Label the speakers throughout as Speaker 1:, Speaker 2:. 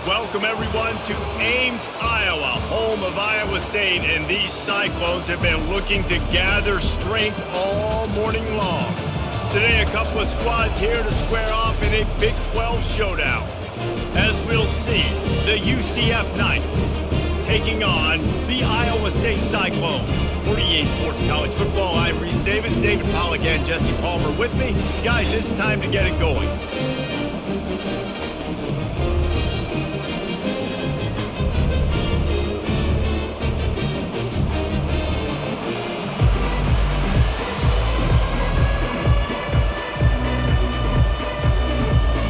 Speaker 1: Welcome everyone to Ames, Iowa, home of Iowa State, and these Cyclones have been looking to gather strength all morning long. Today, a couple of squads here to square off in a Big 12 showdown. As we'll see, the UCF Knights taking on the Iowa State Cyclones. For EA Sports College Football, I'm Reese Davis, David Pollock and Jesse Palmer with me. Guys, it's time to get it going.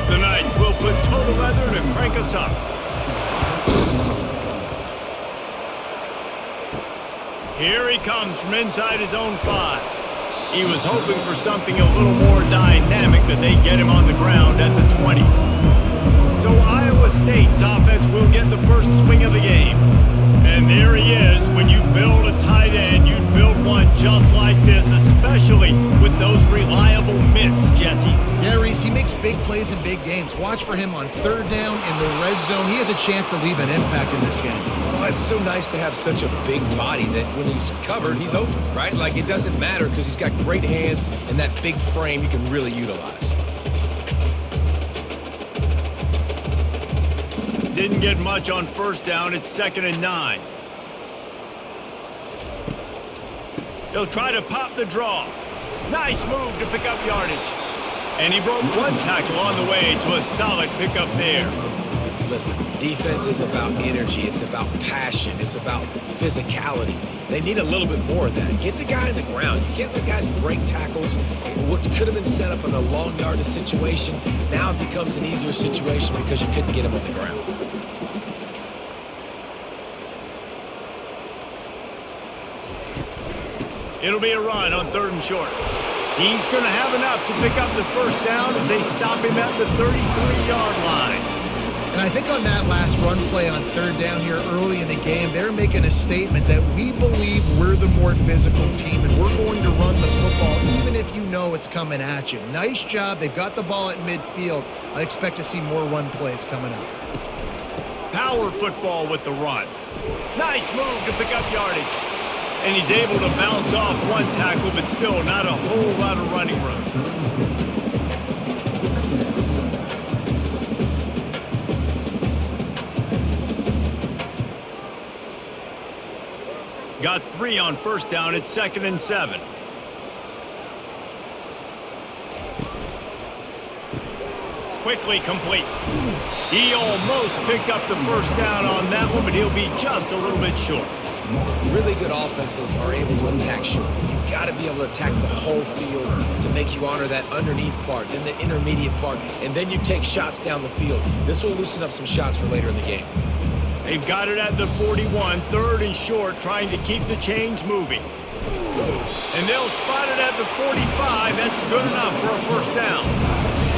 Speaker 1: The Knights will put total leather to crank us up. Here he comes from inside his own 5. He was hoping for something a little more dynamic, that they get him on the ground at the 20. So Iowa State's offense will get the first swing of the game. And there he is. When you build a tight end, you build one just like this, especially with those reliable mitts, Jesse.
Speaker 2: Yeah, Reese, he makes big plays in big games. Watch for him on third down in the red zone. He has a chance to leave an impact in this game.
Speaker 3: Well, it's so nice to have such a big body that when he's covered, he's open, right? Like, it doesn't matter because he's got great hands and that big frame you can really utilize.
Speaker 1: Didn't get much on first down. It's 2nd and 9. He'll try to pop the draw. Nice move to pick up yardage. And he broke one tackle on the way to a solid pickup there.
Speaker 3: Listen, defense is about energy. It's about passion. It's about physicality. They need a little bit more of that. Get the guy on the ground. You can't let guys break tackles. What could have been set up in a long yardage situation, now it becomes an easier situation because you couldn't get him on the ground.
Speaker 1: It'll be a run on 3rd and short. He's going to have enough to pick up the first down as they stop him at the 33-yard line.
Speaker 2: And I think on that last run play on third down here early in the game, they're making a statement that we believe we're the more physical team and we're going to run the football even if you know it's coming at you. Nice job. They've got the ball at midfield. I expect to see more run plays coming up.
Speaker 1: Power football with the run. Nice move to pick up yardage. And he's able to bounce off one tackle, but still not a whole lot of running room. Got 3 on first down. It's 2nd and 7. Quickly complete. He almost picked up the first down on that one, but he'll be just a little bit short.
Speaker 3: Really good offenses are able to attack short. You've got to be able to attack the whole field to make you honor that underneath part, then the intermediate part, and then you take shots down the field. This will loosen up some shots for later in the game.
Speaker 1: They've got it at the 41, 3rd and short, trying to keep the chains moving. And they'll spot it at the 45. That's good enough for a first down.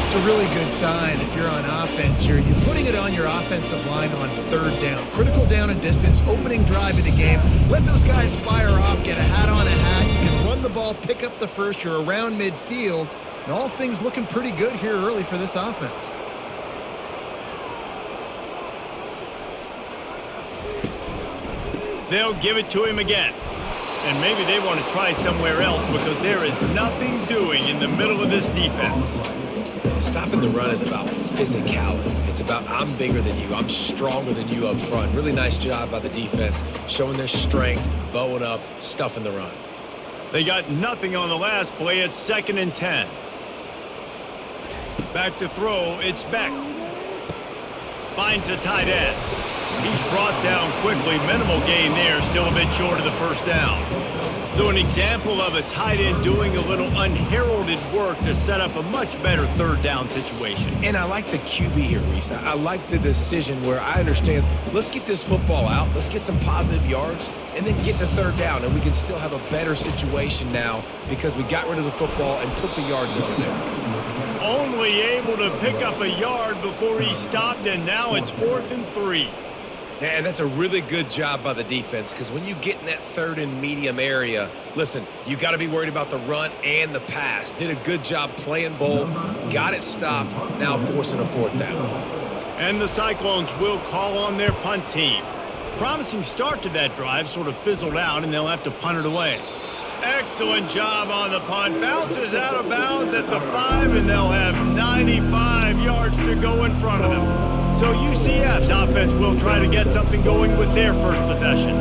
Speaker 2: It's a really good sign if you're on offense here. You're putting it on your offensive line on third down. Critical down and distance, opening drive of the game. Let those guys fire off, get a hat on a hat. You can run the ball, pick up the first. You're around midfield. And all things looking pretty good here early for this offense.
Speaker 1: They'll give it to him again. And maybe they want to try somewhere else because there is nothing doing in the middle of this defense.
Speaker 3: Stopping the run is about physicality. It's about I'm bigger than you. I'm stronger than you up front. Really nice job by the defense, showing their strength, bowing up, stuffing the run.
Speaker 1: They got nothing on the last play. It's 2nd and 10. Back to throw. It's Beck. Finds the tight end. He's brought down quickly. Minimal gain there. Still a bit short of the first down. So an example of a tight end doing a little unheralded work to set up a much better third down situation.
Speaker 3: And I like the QB here, Reese. I like the decision where I understand, let's get this football out, let's get some positive yards, and then get to third down, and we can still have a better situation now because we got rid of the football and took the yards over there.
Speaker 1: Only able to pick up a yard before he stopped, and now it's 4th and 3.
Speaker 3: And that's a really good job by the defense because when you get in that 3rd and medium area, listen, you got to be worried about the run and the pass. Did a good job playing both, got it stopped, now forcing a 4th down.
Speaker 1: And the Cyclones will call on their punt team. Promising start to that drive sort of fizzled out, and they'll have to punt it away. Excellent job on the punt. Bounces out of bounds at the 5, and they'll have 95 yards to go in front of them. So UCF's offense will try to get something going with their first possession.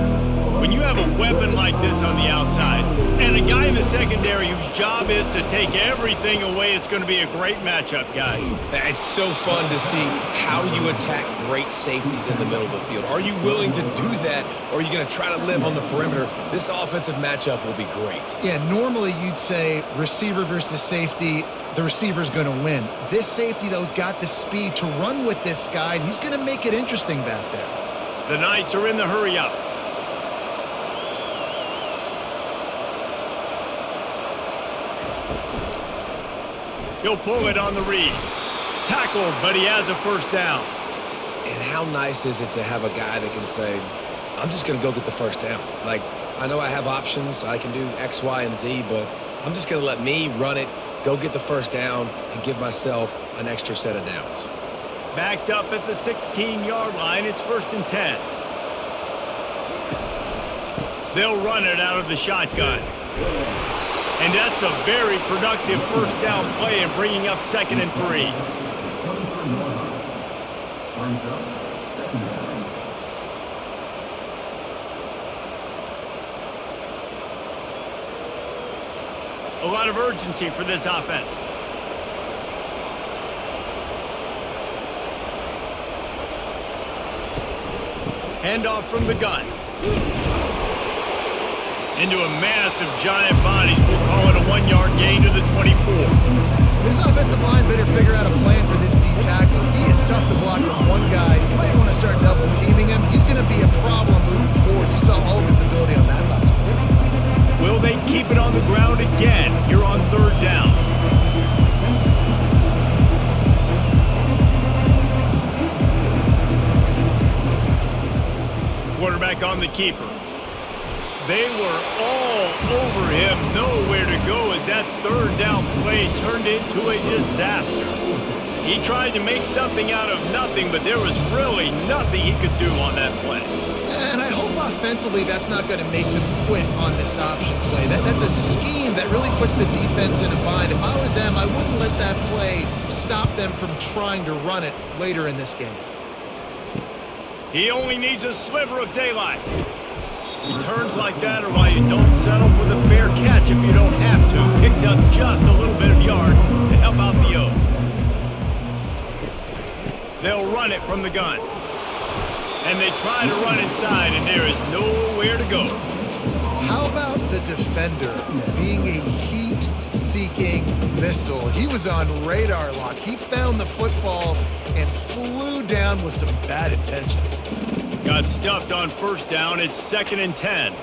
Speaker 1: When you have a weapon like this on the outside and a guy in the secondary whose job is to take everything away, it's going to be a great matchup, guys.
Speaker 3: It's so fun to see how you attack great safeties in the middle of the field. Are you willing to do that, or are you going to try to live on the perimeter? This offensive matchup will be great.
Speaker 2: Yeah, normally you'd say receiver versus safety, the receiver's going to win. This safety, though, has got the speed to run with this guy, and he's going to make it interesting back there.
Speaker 1: The Knights are in the hurry-up. He'll pull it on the read. Tackled, but he has a first down.
Speaker 3: And how nice is it to have a guy that can say, I'm just going to go get the first down. Like, I know I have options. I can do X, Y, and Z, but I'm just going to let me run it, go get the first down, and give myself an extra set of downs.
Speaker 1: Backed up at the 16-yard line. It's 1st and 10. They'll run it out of the shotgun. And that's a very productive first down play and bringing up 2nd and 3. A lot of urgency for this offense. Handoff from the gun. Into a massive giant bodies. We'll call it a 1-yard gain to the 24.
Speaker 2: This offensive line better figure out a plan for this D tackle. He is tough to block with one guy. You might want to start double teaming him. He's going to be a problem moving forward. You saw all of his ability on that last play.
Speaker 1: Will they keep it on the ground again here on 3rd down? Quarterback on the keeper. They were all over him, nowhere to go as that 3rd down play turned into a disaster. He tried to make something out of nothing, but there was really nothing he could do on that play.
Speaker 2: And I hope offensively that's not going to make them quit on this option play. That's a scheme that really puts the defense in a bind. If I were them, I wouldn't let that play stop them from trying to run it later in this game.
Speaker 1: He only needs a sliver of daylight. Returns like that are why you don't settle for the fair catch if you don't have to. Picks up just a little bit of yards to help out the O's. They'll run it from the gun. And they try to run inside, and there is nowhere to go.
Speaker 2: How about the defender being a heat-seeking missile? He was on radar lock. He found the football and flew down with some bad intentions.
Speaker 1: Got stuffed on 1st down. It's 2nd and 10.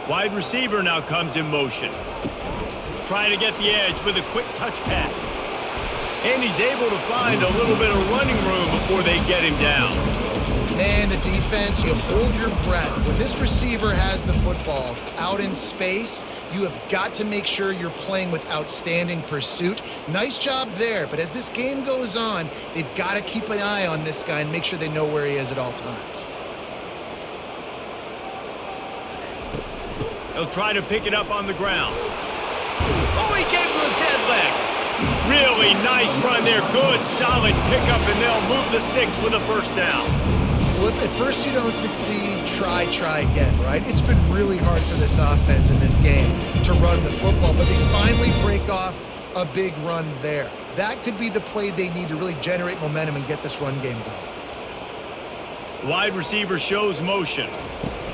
Speaker 1: Wide receiver now comes in motion. Trying to get the edge with a quick touch pass. And he's able to find a little bit of running room before they get him down.
Speaker 2: Man, the defense, you hold your breath. When this receiver has the football out in space, you have got to make sure you're playing with outstanding pursuit. Nice job there, but as this game goes on, they've got to keep an eye on this guy and make sure they know where he is at all times.
Speaker 1: He'll try to pick it up on the ground. Oh, he gave him a dead leg. Really nice run there. Good, solid pickup, and they'll move the sticks with a 1st down.
Speaker 2: Well, if at first you don't succeed, try again, right? It's been really hard for this offense in this game to run the football, but they finally break off a big run there. That could be the play they need to really generate momentum and get this run game going.
Speaker 1: Wide receiver shows motion.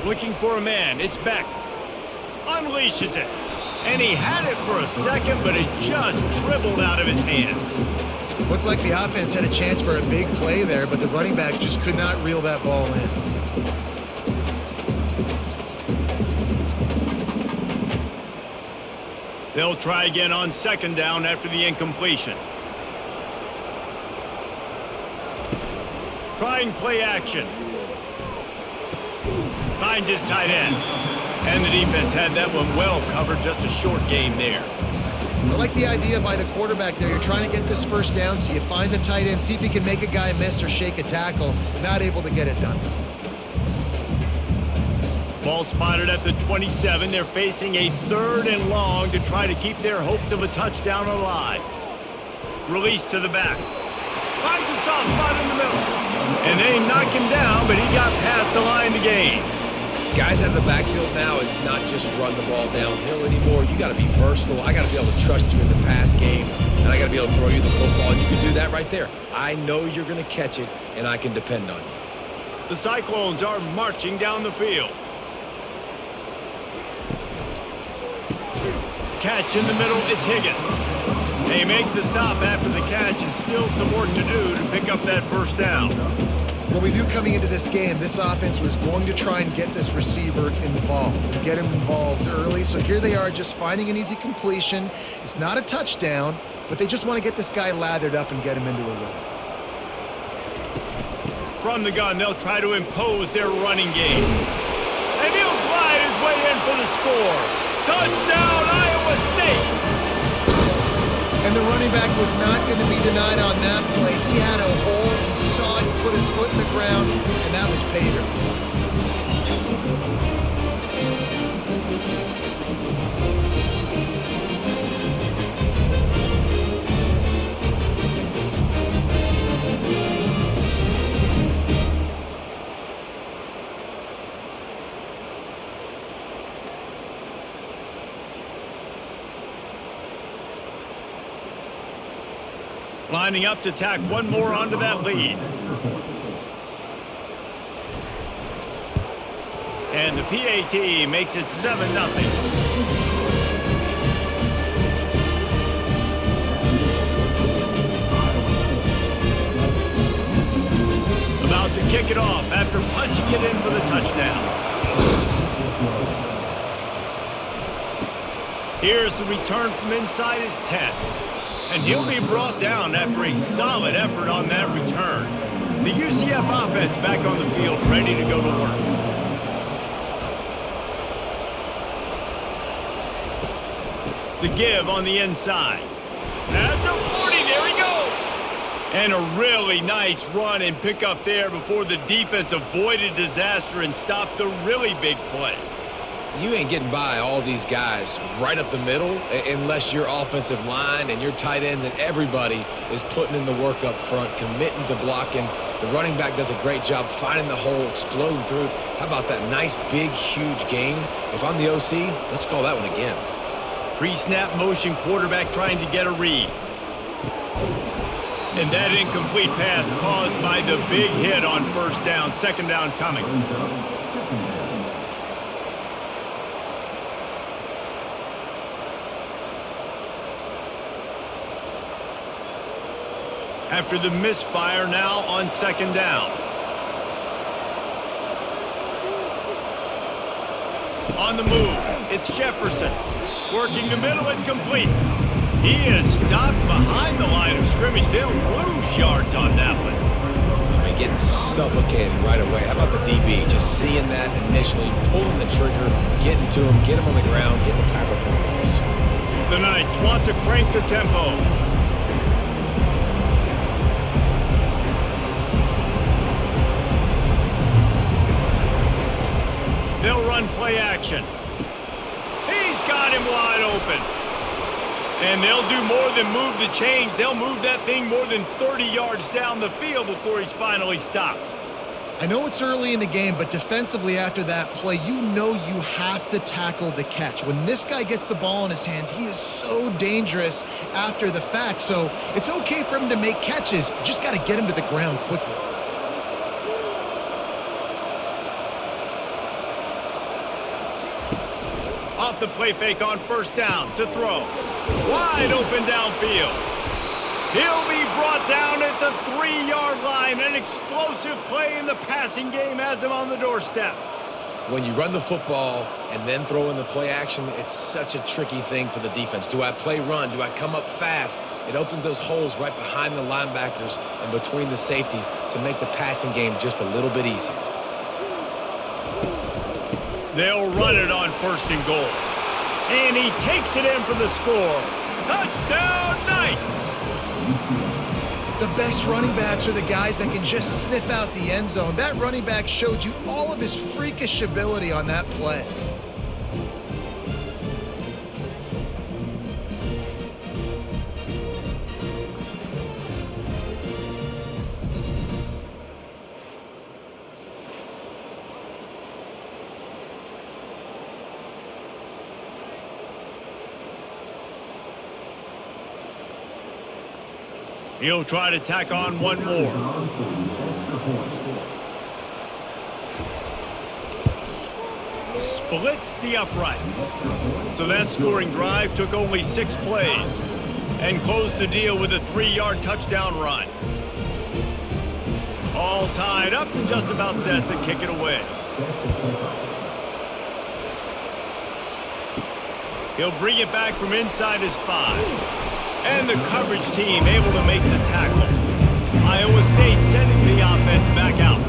Speaker 1: Looking for a man. It's Beck. Unleashes it. And he had it for a second, but it just dribbled out of his hands.
Speaker 2: Looked like the offense had a chance for a big play there, but the running back just could not reel that ball in.
Speaker 1: They'll try again on 2nd down after the incompletion. Trying play action. Finds his tight end. And the defense had that one well covered, just a short game there.
Speaker 2: I like the idea by the quarterback there. You're trying to get this first down, so you find the tight end, see if he can make a guy miss or shake a tackle. Not able to get it done.
Speaker 1: Ball spotted at the 27. They're facing a 3rd and long to try to keep their hopes of a touchdown alive. Release to the back. Finds a soft spot in the middle. And they knock him down, but he got past the line to gain.
Speaker 3: Guys out of the backfield now, it's not just run the ball downhill anymore. You got to be versatile. I got to be able to trust you in the pass game, and I got to be able to throw you the football, and you can do that right there. I know you're going to catch it, and I can depend on you.
Speaker 1: The Cyclones are marching down the field. Catch in the middle, it's Higgins. They make the stop after the catch, and still some work to do to pick up that first down.
Speaker 2: What we knew coming into this game, this offense was going to try and get this receiver involved and get him involved early. So here they are just finding an easy completion. It's not a touchdown, but they just want to get this guy lathered up and get him into a rhythm.
Speaker 1: From the gun, they'll try to impose their running game. And he'll glide his way in for the score. Touchdown, Iowa State!
Speaker 2: And the running back was not going to be denied on that play. He had a hole, he saw it, he put his foot in the ground, and that was pay dirt.
Speaker 1: Lining up to tack one more onto that lead. And the PAT makes it 7-0. About to kick it off after punching it in for the touchdown. Here's the return from inside his 10. And he'll be brought down after a solid effort on that return. The UCF offense back on the field, ready to go to work. The give on the inside. At the 40, there he goes. And a really nice run and pickup there before the defense avoided disaster and stopped the really big play.
Speaker 3: You ain't getting by all these guys right up the middle unless your offensive line and your tight ends and everybody is putting in the work up front, committing to blocking. The running back does a great job finding the hole, exploding through. How about that nice, big, huge gain? If I'm the OC, let's call that one again.
Speaker 1: Pre-snap motion quarterback trying to get a read. And that incomplete pass caused by the big hit on first down, second down coming. After the misfire, now on second down. On the move, it's Jefferson. Working the middle, it's complete. He is stopped behind the line of scrimmage. They'll lose yards on that one.
Speaker 3: I mean, getting suffocated right away. How about the DB? Just seeing that initially, pulling the trigger, getting to him, get him on the ground, get the tackle for a loss.
Speaker 1: The Knights want to crank the tempo. They'll run play action. He's got him wide open. And they'll do more than move the chains. They'll move that thing more than 30 yards down the field before he's finally stopped.
Speaker 2: I know it's early in the game, but defensively after that play, you know you have to tackle the catch. When this guy gets the ball in his hands, he is so dangerous after the fact. So it's okay for him to make catches. You just got to get him to the ground quickly.
Speaker 1: Off the play fake on first down to throw. Wide open downfield. He'll be brought down at the 3-yard line. An explosive play in the passing game has him on the doorstep.
Speaker 3: When you run the football and then throw in the play action, it's such a tricky thing for the defense. Do I play run? Do I come up fast? It opens those holes right behind the linebackers and between the safeties to make the passing game just a little bit easier. They'll
Speaker 1: run it on first and goal. And he takes it in for the score. Touchdown Knights!
Speaker 2: The best running backs are the guys that can just sniff out the end zone. That running back showed you all of his freakish ability on that play.
Speaker 1: He'll try to tack on one more. Splits the uprights. So that scoring drive took only 6 plays and closed the deal with a 3-yard touchdown run. All tied up and just about set to kick it away. He'll bring it back from inside his 5. And the coverage team able to make the tackle. Iowa State sending the offense back out.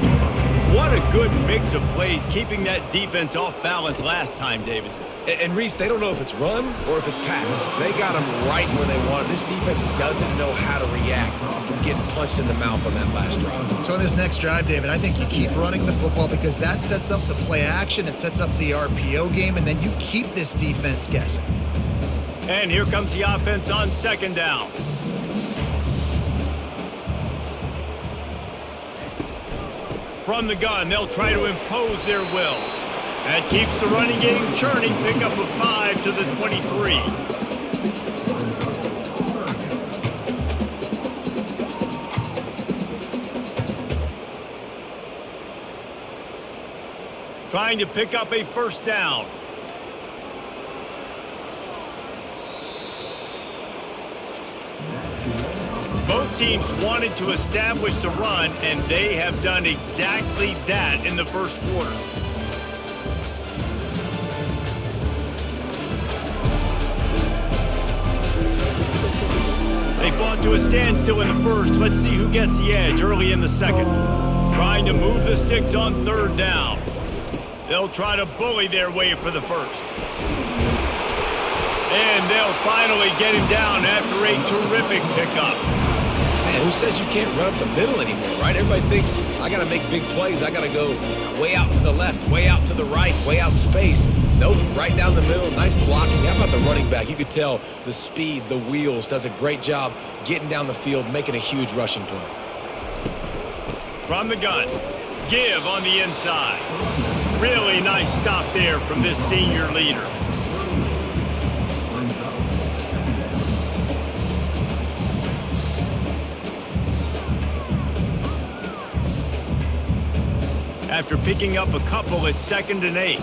Speaker 1: What a good mix of plays, keeping that defense off balance last time, David.
Speaker 3: And Reese, they don't know if it's run or if it's pass. They got them right where they want it. This defense doesn't know how to react from getting punched in the mouth on that last drive.
Speaker 2: So in this next drive, David, I think you keep running the football because that sets up the play action, it sets up the RPO game, and then you keep this defense guessing.
Speaker 1: And here comes the offense on 2nd down. From the gun, they'll try to impose their will. That keeps the running game churning. Pick up a 5 to the 23. Trying to pick up a 1st down. Both teams wanted to establish the run, and they have done exactly that in the 1st quarter. They fought to a standstill in the 1st. Let's see who gets the edge early in the 2nd. Trying to move the sticks on 3rd down. They'll try to bully their way for the 1st. And they'll finally get him down after a terrific pickup.
Speaker 3: Man, who says you can't run up the middle anymore, right? Everybody thinks, I got to make big plays. I got to go way out to the left, way out to the right, way out in space. Nope, right down the middle. Nice blocking. How about the running back? You could tell the speed, the wheels, does a great job getting down the field, making a huge rushing play.
Speaker 1: From the gun, give on the inside. Really nice stop there from this senior leader. After picking up a couple at 2nd and 8.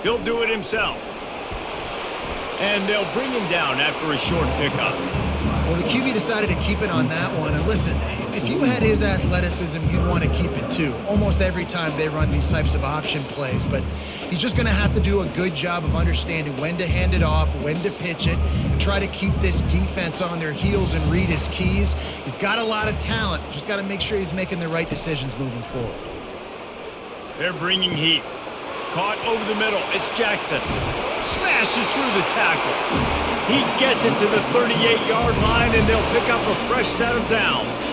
Speaker 1: He'll do it himself. And they'll bring him down after a short pickup.
Speaker 2: Well, the QB decided to keep it on that one. And listen, if you had his athleticism, you'd want to keep it too. Almost every time they run these types of option plays. But he's just going to have to do a good job of understanding when to hand it off, when to pitch it, and try to keep this defense on their heels and read his keys. He's got a lot of talent. Just got to make sure he's making the right decisions moving forward.
Speaker 1: They're bringing heat. Caught over the middle. It's Jackson. Smashes through the tackle. He gets it to the 38-yard line, and they'll pick up a fresh set of downs.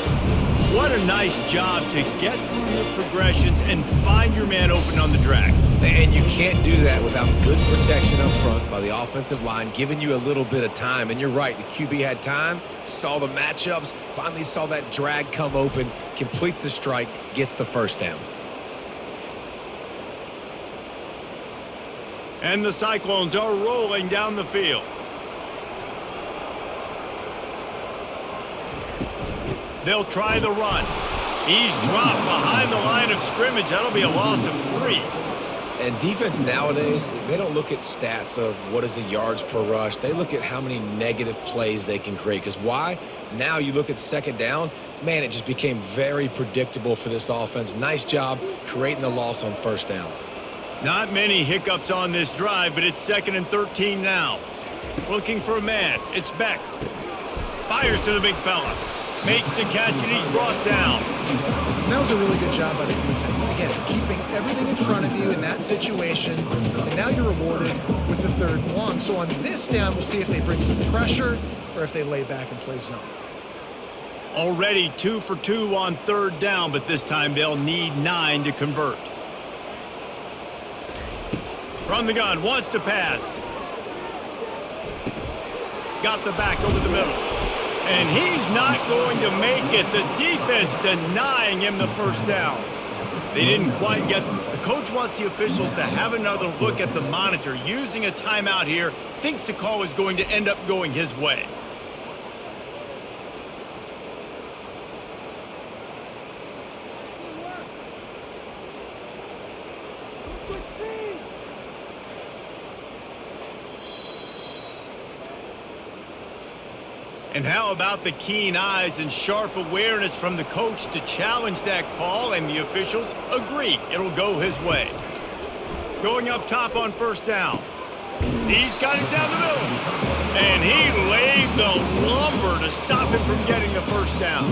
Speaker 1: What a nice job to get through your progressions and find your man open on the drag.
Speaker 3: And you can't do that without good protection up front by the offensive line, giving you a little bit of time. And you're right, the QB had time, saw the matchups, finally saw that drag come open, completes the strike, gets the 1st down.
Speaker 1: And the Cyclones are rolling down the field. They'll try the run. He's dropped behind the line of scrimmage. That'll be a loss of 3.
Speaker 3: And defense nowadays, they don't look at stats of what is the yards per rush. They look at how many negative plays they can create. Because why? Now you look at 2nd down, man, it just became very predictable for this offense. Nice job creating the loss on 1st down.
Speaker 1: Not many hiccups on this drive, but it's 2nd and 13 now. Looking for a man. It's Beck. Fires to the big fella. Makes the catch, and he's brought down.
Speaker 2: That was a really good job by the defense. Again, Again, keeping everything in front of you in that situation, and now you're rewarded with the 3rd and long. So on this down, we'll see if they bring some pressure or if they lay back and play zone.
Speaker 1: Already 2 for 2 on 3rd down, but this time they'll need 9 to convert. From the gun, wants to pass. Got the back over the middle. And he's not going to make it. The defense denying him the 1st down. They didn't quite get... The coach wants the officials to have another look at the monitor. Using a timeout here, thinks the call is going to end up going his way. And how about the keen eyes and sharp awareness from the coach to challenge that call, and the officials agree it'll go his way. Going up top on 1st down. He's got it down the middle. And he laid the lumber to stop him from getting the 1st down.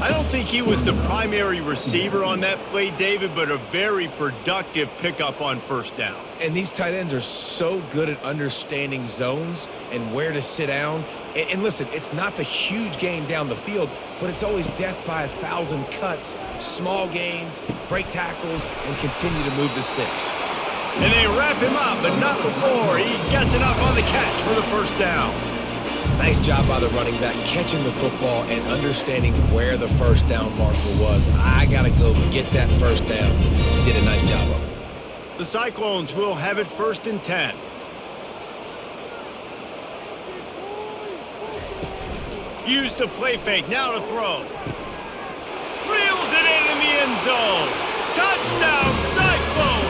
Speaker 1: I don't think he was the primary receiver on that play, David, but a very productive pickup on 1st down.
Speaker 3: And these tight ends are so good at understanding zones and where to sit down. And listen, it's not the huge gain down the field, but it's always death by 1,000 cuts, small gains, break tackles, and continue to move the sticks.
Speaker 1: And they wrap him up, but not before he gets enough on the catch for the 1st down.
Speaker 3: Nice job by the running back catching the football and understanding where the 1st down marker was. I got to go get that 1st down. He did a nice job of it.
Speaker 1: The Cyclones will have it 1st and 10. Use the play fake, now to throw. Reels it in the end zone. Touchdown, Cyclones!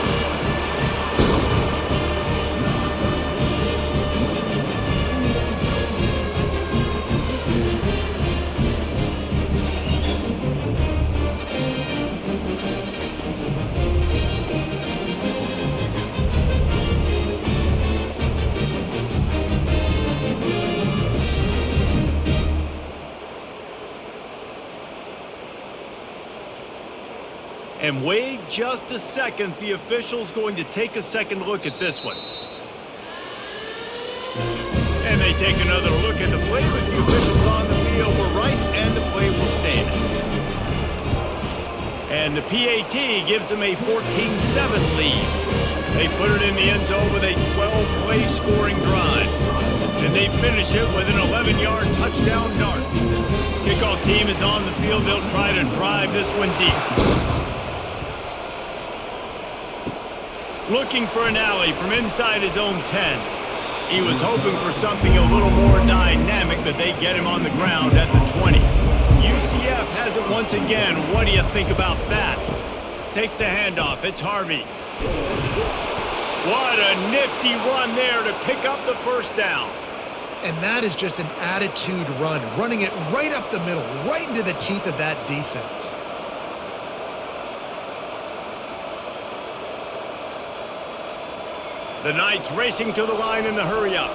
Speaker 1: And wait just a second, the official's going to take a second look at this one. And they take another look at the play with the officials on the field. We're right, and the play will stand. And the PAT gives them a 14-7 lead. They put it in the end zone with a 12-play scoring drive. And they finish it with an 11-yard touchdown dart. Kickoff team is on the field. They'll try to drive this one deep. Looking for an alley from inside his own 10. He was hoping for something a little more dynamic, but they get him on the ground at the 20. UCF has it once again. What do you think about that? Takes the handoff. It's Harvey. What a nifty run there to pick up the 1st down.
Speaker 2: And that is just an attitude run, running it right up the middle, right into the teeth of that defense.
Speaker 1: The Knights racing to the line in the hurry-up.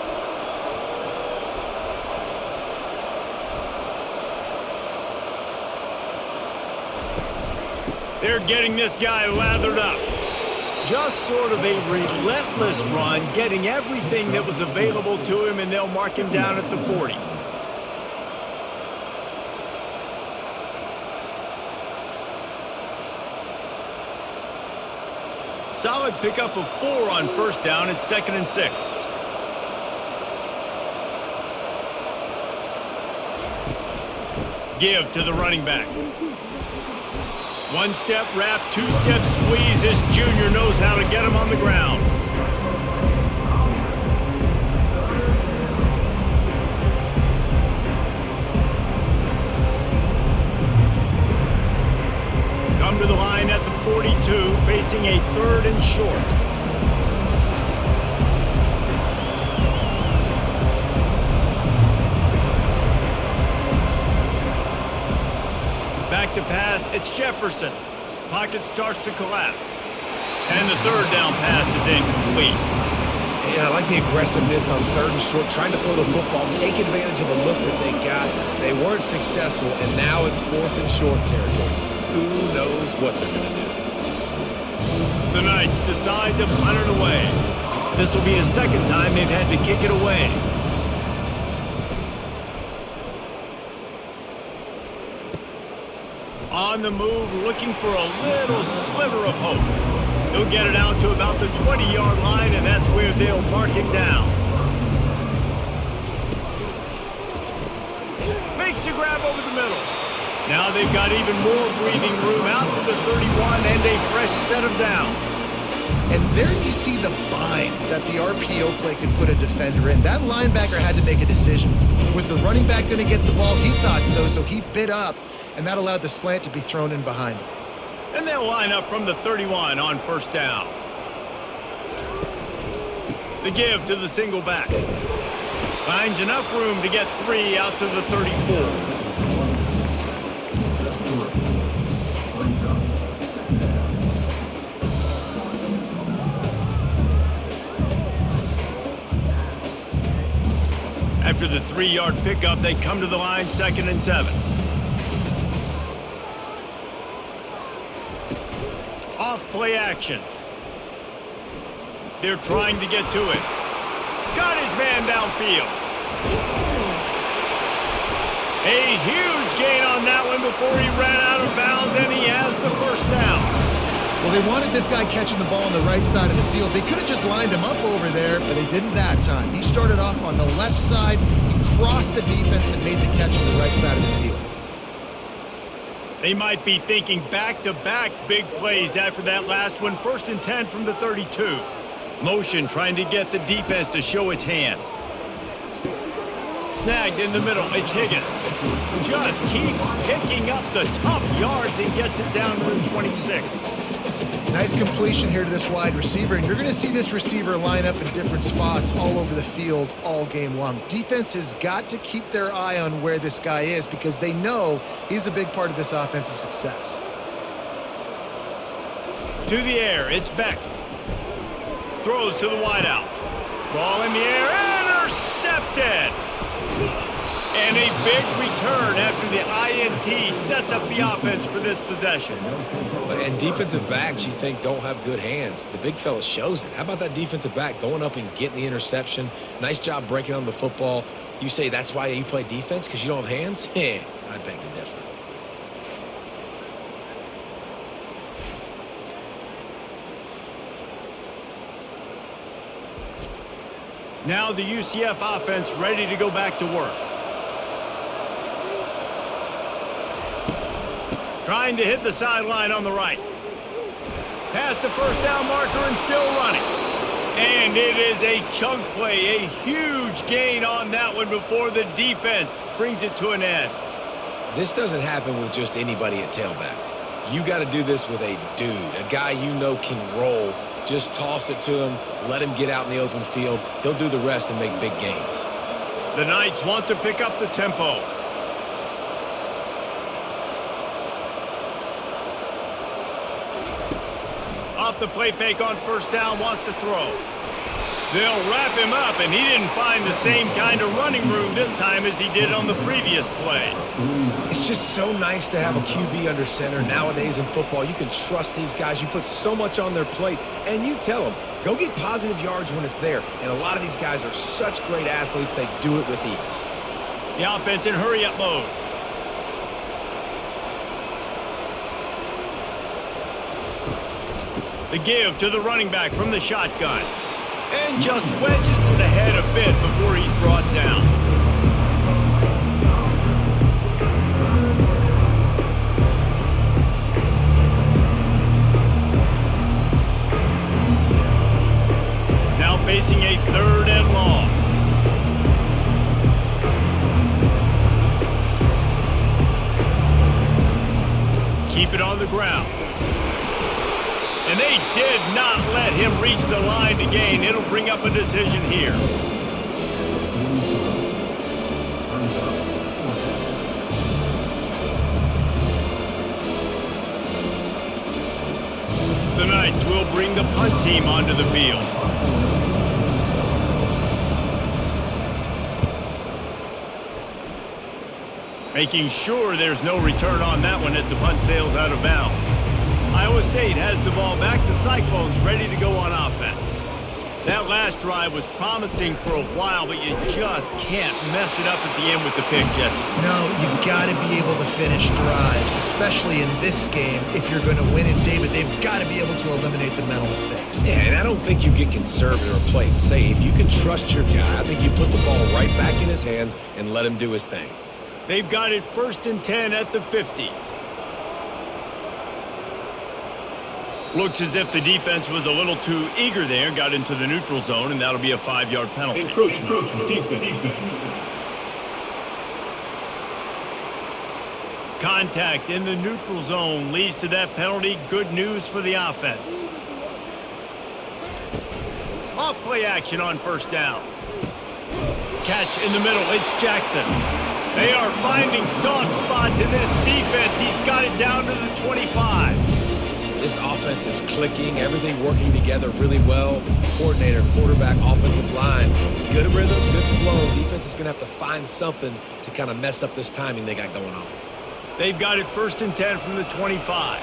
Speaker 1: They're getting this guy lathered up. Just sort of a relentless run, getting everything that was available to him, and they'll mark him down at the 40. Solid pickup of 4 on 1st down. It's 2nd and 6. Give to the running back. 1-step wrap, 2-step squeeze. This junior knows how to get him on the ground. Come to the line at the 42, facing a 3rd and short. Back to pass, it's Jefferson. Pocket starts to collapse. And the 3rd down pass is incomplete.
Speaker 3: And I like the aggressiveness on 3rd and short, trying to throw the football, take advantage of a look that they got. They weren't successful, and now it's 4th and short territory. Who knows what they're going to do?
Speaker 1: The Knights decide to punt it away. This will be the second time they've had to kick it away. On the move, looking for a little sliver of hope. He'll get it out to about the 20-yard line, and that's where they'll mark him down. Makes a grab over the middle. Now they've got even more breathing room out to the 31 and a fresh set of downs.
Speaker 2: And there you see the bind that the RPO play could put a defender in. That linebacker had to make a decision. Was the running back going to get the ball? He thought so he bit up, and that allowed the slant to be thrown in behind him.
Speaker 1: And they'll line up from the 31 on first down. The give to the single back. Finds enough room to get 3 out to the 34. After the 3-yard pickup, they come to the line, 2nd and 7. Off play action. They're trying to get to it. Got his man downfield. A huge gain on that one before he ran out of bounds, and he has the first down.
Speaker 2: Well, they wanted this guy catching the ball on the right side of the field. They could have just lined him up over there, but they didn't that time. He started off on the left side. He crossed the defense and made the catch on the right side of the field.
Speaker 1: They might be thinking back-to-back big plays after that last one. 1st and 10 from the 32. Motion trying to get the defense to show his hand. Snagged in the middle. It's Higgins. Just keeps picking up the tough yards and gets it down to the 26.
Speaker 2: Nice completion here to this wide receiver, and you're going to see this receiver line up in different spots all over the field all game long. Defense has got to keep their eye on where this guy is because they know he's a big part of this offense's success.
Speaker 1: To the air, it's Beck. Throws to the wideout. Ball in the air, intercepted! And a big return after the INT sets up the offense for this possession.
Speaker 3: And defensive backs, you think, don't have good hands. The big fella shows it. How about that defensive back going up and getting the interception? Nice job breaking on the football. You say that's why you play defense, because you don't have hands? I beg to differ.
Speaker 1: Now the UCF offense ready to go back to work. Trying to hit the sideline on the right. Past the first down marker and still running. And it is a chunk play, a huge gain on that one before the defense brings it to an end.
Speaker 3: This doesn't happen with just anybody at tailback. You got to do this with a dude, a guy you know can roll. Just toss it to him, let him get out in the open field. He'll do the rest and make big gains.
Speaker 1: The Knights want to pick up the tempo. Off the play fake on first down, wants to throw. They'll wrap him up, and he didn't find the same kind of running room this time as he did on the previous play.
Speaker 3: It's just so nice to have a QB under center. Nowadays in football, you can trust these guys. You put so much on their plate, and you tell them, go get positive yards when it's there. And a lot of these guys are such great athletes, they do it with ease.
Speaker 1: The offense in hurry-up mode. The give to the running back from the shotgun. And just wedges it ahead a bit before he's brought down. Now facing a 3rd and long. Keep it on the ground. And they did not let him reach the line to gain. It'll bring up a decision here. The Knights will bring the punt team onto the field. Making sure there's no return on that one as the punt sails out of bounds. Iowa State has the ball back. The Cyclones ready to go on offense. That last drive was promising for a while, but you just can't mess it up at the end with the pick, Jesse.
Speaker 2: No, you got to be able to finish drives, especially in this game. If you're going to win it, David, they've got to be able to eliminate the mental mistakes.
Speaker 3: Yeah, and I don't think you get conservative or play it safe. You can trust your guy. I think you put the ball right back in his hands and let him do his thing.
Speaker 1: They've got it 1st and 10 at the 50. Looks as if the defense was a little too eager there, got into the neutral zone, and that'll be a 5-yard penalty.
Speaker 4: Encroachment, defense.
Speaker 1: Contact in the neutral zone leads to that penalty. Good news for the offense. Off play action on 1st down. Catch in the middle. It's Jackson. They are finding soft spots in this defense. He's got it down to the 25.
Speaker 3: This offense is clicking, everything working together really well. Coordinator, quarterback, offensive line, good rhythm, good flow. Defense is going to have to find something to kind of mess up this timing they got going on.
Speaker 1: They've got it 1st and 10 from the 25.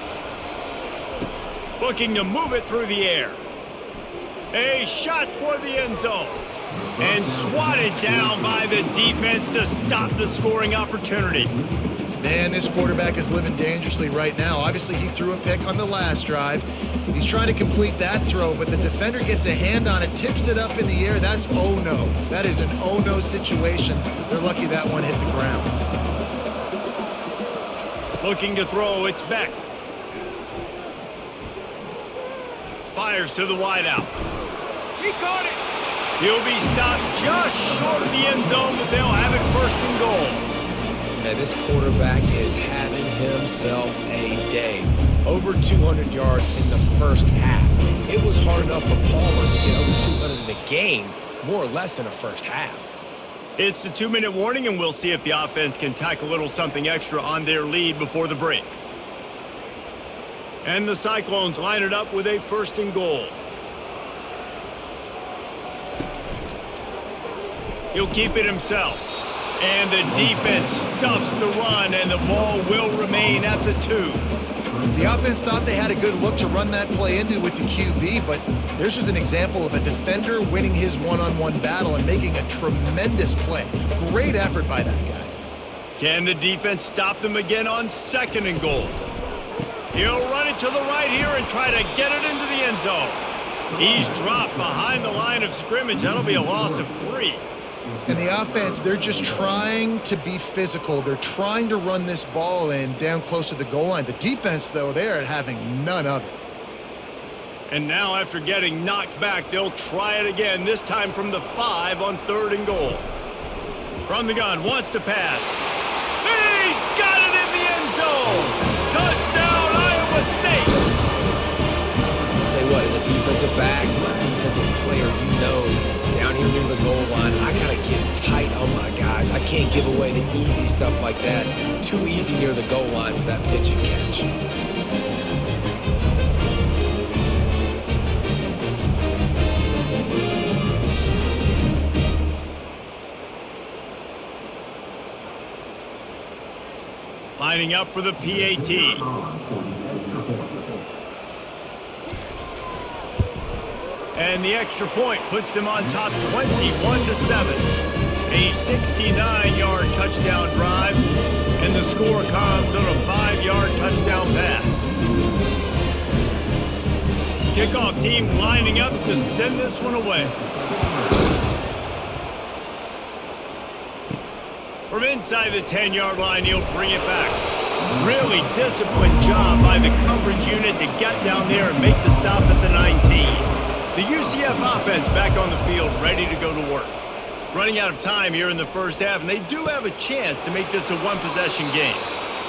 Speaker 1: Looking to move it through the air. A shot toward the end zone. And swatted down by the defense to stop the scoring opportunity.
Speaker 2: Man, this quarterback is living dangerously right now. Obviously, he threw a pick on the last drive. He's trying to complete that throw, but the defender gets a hand on it, tips it up in the air. That's oh-no. That is an oh-no situation. They're lucky that one hit the ground.
Speaker 1: Looking to throw, it's Beck. Fires to the wideout. He caught it. He'll be stopped just short of the end zone, but they'll have it 1st and goal.
Speaker 3: And this quarterback is having himself a day. Over 200 yards in the 1st half. It was hard enough for Palmer to get over 200 in a game, more or less in the 1st half.
Speaker 1: It's the 2-minute warning, and we'll see if the offense can tack a little something extra on their lead before the break. And the Cyclones line it up with a 1st and goal. He'll keep it himself. And the defense stuffs the run, and the ball will remain at the 2.
Speaker 2: The offense thought they had a good look to run that play into with the QB, but there's just an example of a defender winning his one-on-one battle and making a tremendous play. Great effort by that guy.
Speaker 1: Can the defense stop them again on 2nd and goal? He'll run it to the right here and try to get it into the end zone. He's dropped behind the line of scrimmage. That'll be a loss of 3.
Speaker 2: And the offense, they're just trying to be physical. They're trying to run this ball in down close to the goal line. The defense, though, they're having none of it.
Speaker 1: And now after getting knocked back, they'll try it again, this time from the 5 on 3rd and goal. From the gun, wants to pass. He's got it in the end zone! Touchdown, Iowa State!
Speaker 3: Tell you what, as a defensive back, as a defensive player, you know, down here near the goal line, I got to get tight on my guys. I can't give away the easy stuff like that. Too easy near the goal line for that pitch and catch.
Speaker 1: Lining up for the PAT. And the extra point puts them on top 21-7. A 69-yard touchdown drive, and the score comes on a 5-yard touchdown pass. Kickoff team lining up to send this one away. From inside the 10-yard line, he'll bring it back. Really disciplined job by the coverage unit to get down there and make the stop at the 19. The UCF offense back on the field, ready to go to work. Running out of time here in the 1st half, and they do have a chance to make this a one-possession game.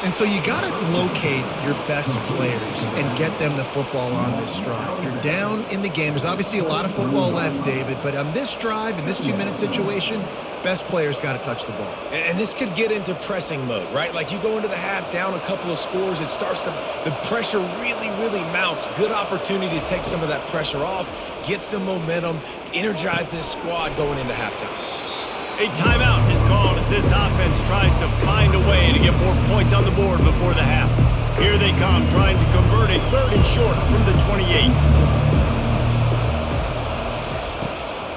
Speaker 2: And so you got to locate your best players and get them the football on this drive. You're down in the game. There's obviously a lot of football left, David, but on this drive, in this 2-minute situation, best players got to touch the ball.
Speaker 3: And this could get into pressing mode, right? Like you go into the half down a couple of scores, it starts to, the pressure really, really mounts. Good opportunity to take some of that pressure off, get some momentum, energize this squad going into halftime.
Speaker 1: A timeout is called as this offense tries to find a way to get more points on the board before the half. Here they come, trying to convert a 3rd and short from the 28.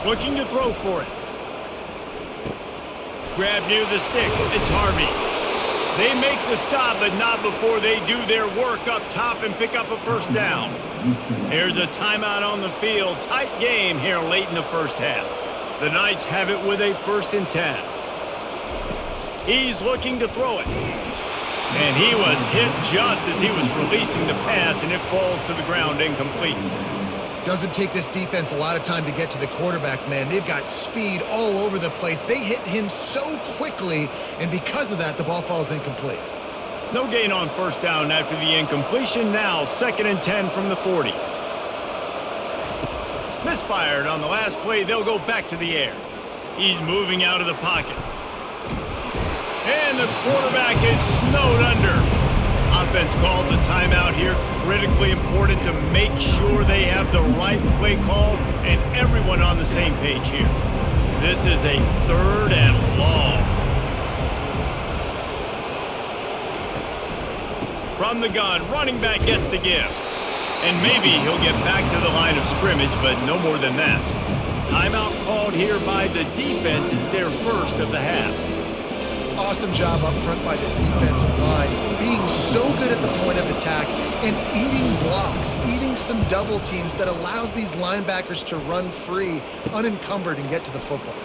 Speaker 1: Looking to throw for it. Grab near the sticks. It's Harvey. They make the stop, but not before they do their work up top and pick up a 1st down. There's a timeout on the field. Tight game here late in the 1st half. The Knights have it with a 1st and 10. He's looking to throw it. And he was hit just as he was releasing the pass, and it falls to the ground incomplete.
Speaker 2: Doesn't take this defense a lot of time to get to the quarterback, man. They've got speed all over the place. They hit him so quickly, and because of that, the ball falls incomplete.
Speaker 1: No gain on 1st down after the incompletion. Now 2nd and 10 from the 40. Misfired on the last play. They'll go back to the air. He's moving out of the pocket. And the quarterback is snowed under. Offense calls a timeout here. Critically important to make sure they have the right play call and everyone on the same page here. This is a 3rd and long. From the gun, running back gets to give. And maybe he'll get back to the line of scrimmage, but no more than that. Timeout called here by the defense. It's their 1st of the half.
Speaker 2: Awesome job up front by this defensive line, being so good at the point of attack and eating blocks, eating some double teams that allows these linebackers to run free, unencumbered, and get to the football.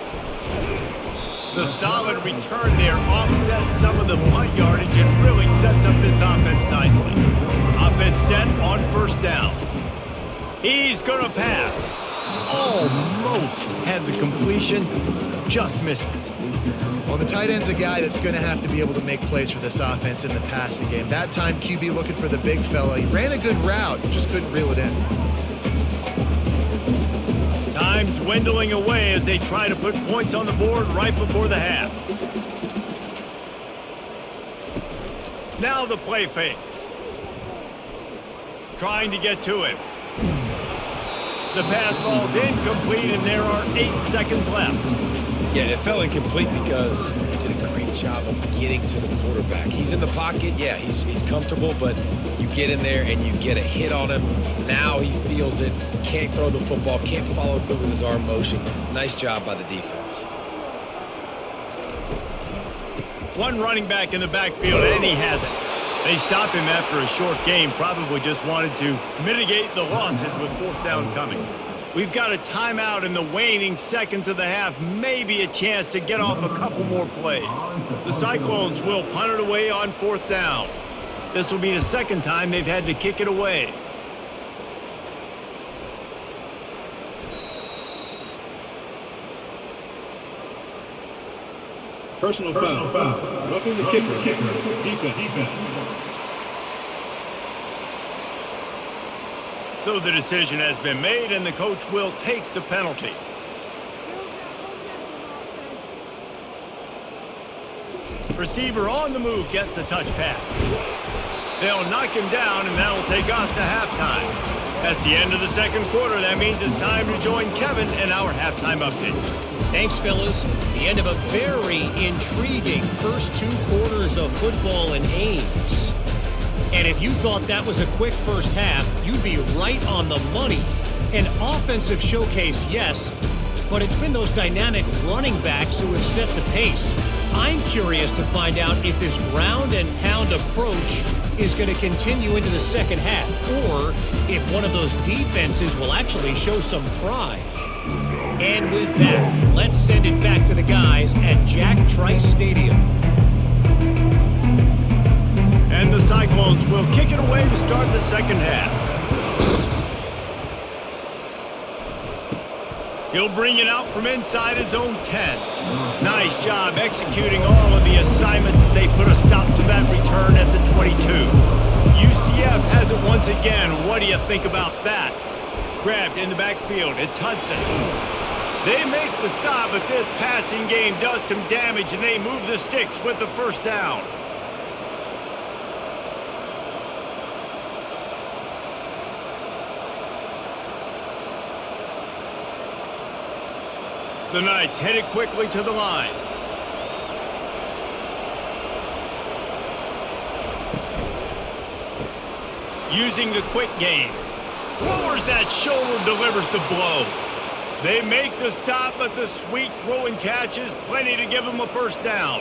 Speaker 1: The solid return there offsets some of the punt yardage and really sets up this offense nicely. Offense set on 1st down. He's going to pass. Almost had the completion, just missed it.
Speaker 2: Well, the tight end's a guy that's going to have to be able to make plays for this offense in the passing game. That time, QB looking for the big fella. He ran a good route, just couldn't reel it in.
Speaker 1: Time dwindling away as they try to put points on the board right before the half. Now the play fake. Trying to get to him. The pass falls incomplete, and there are 8 seconds left.
Speaker 3: Yeah, it fell incomplete because he did a great job of getting to the quarterback. He's in the pocket. Yeah, he's comfortable, but you get in there and you get a hit on him. Now he feels it, can't throw the football, can't follow through with his arm motion. Nice job by the defense.
Speaker 1: One running back in the backfield, and he has it. They stop him after a short game, probably just wanted to mitigate the losses with 4th down coming. We've got a timeout in the waning seconds of the half, maybe a chance to get off a couple more plays. The Cyclones will punt it away on 4th down. This will be the 2nd time they've had to kick it away.
Speaker 4: Personal foul. Roughing the kicker. Defense.
Speaker 1: So the decision has been made, and the coach will take the penalty. Receiver on the move gets the touch pass. They'll knock him down, and that'll take us to halftime. That's the end of the 2nd quarter. That means it's time to join Kevin in our halftime update.
Speaker 5: Thanks, fellas. The end of a very intriguing first 2 quarters of football in Ames. And if you thought that was a quick first half, you'd be right on the money. An offensive showcase, yes, but it's been those dynamic running backs who have set the pace. I'm curious to find out if this ground and pound approach is going to continue into the 2nd half, or if one of those defenses will actually show some pride. And with that, let's send it back to the guys at Jack Trice Stadium.
Speaker 1: And the Cyclones will kick it away to start the 2nd half. He'll bring it out from inside his own 10. Nice job executing all of the assignments as they put a stop to that return at the 22. UCF has it once again. What do you think about that? Grabbed in the backfield. It's Hudson. They make the stop, but this passing game does some damage, and they move the sticks with the 1st down. The Knights headed quickly to the line. using the quick game. Lowers that shoulder, delivers the blow. They make the stop, but the sweet throw and catch is plenty to give them a first down.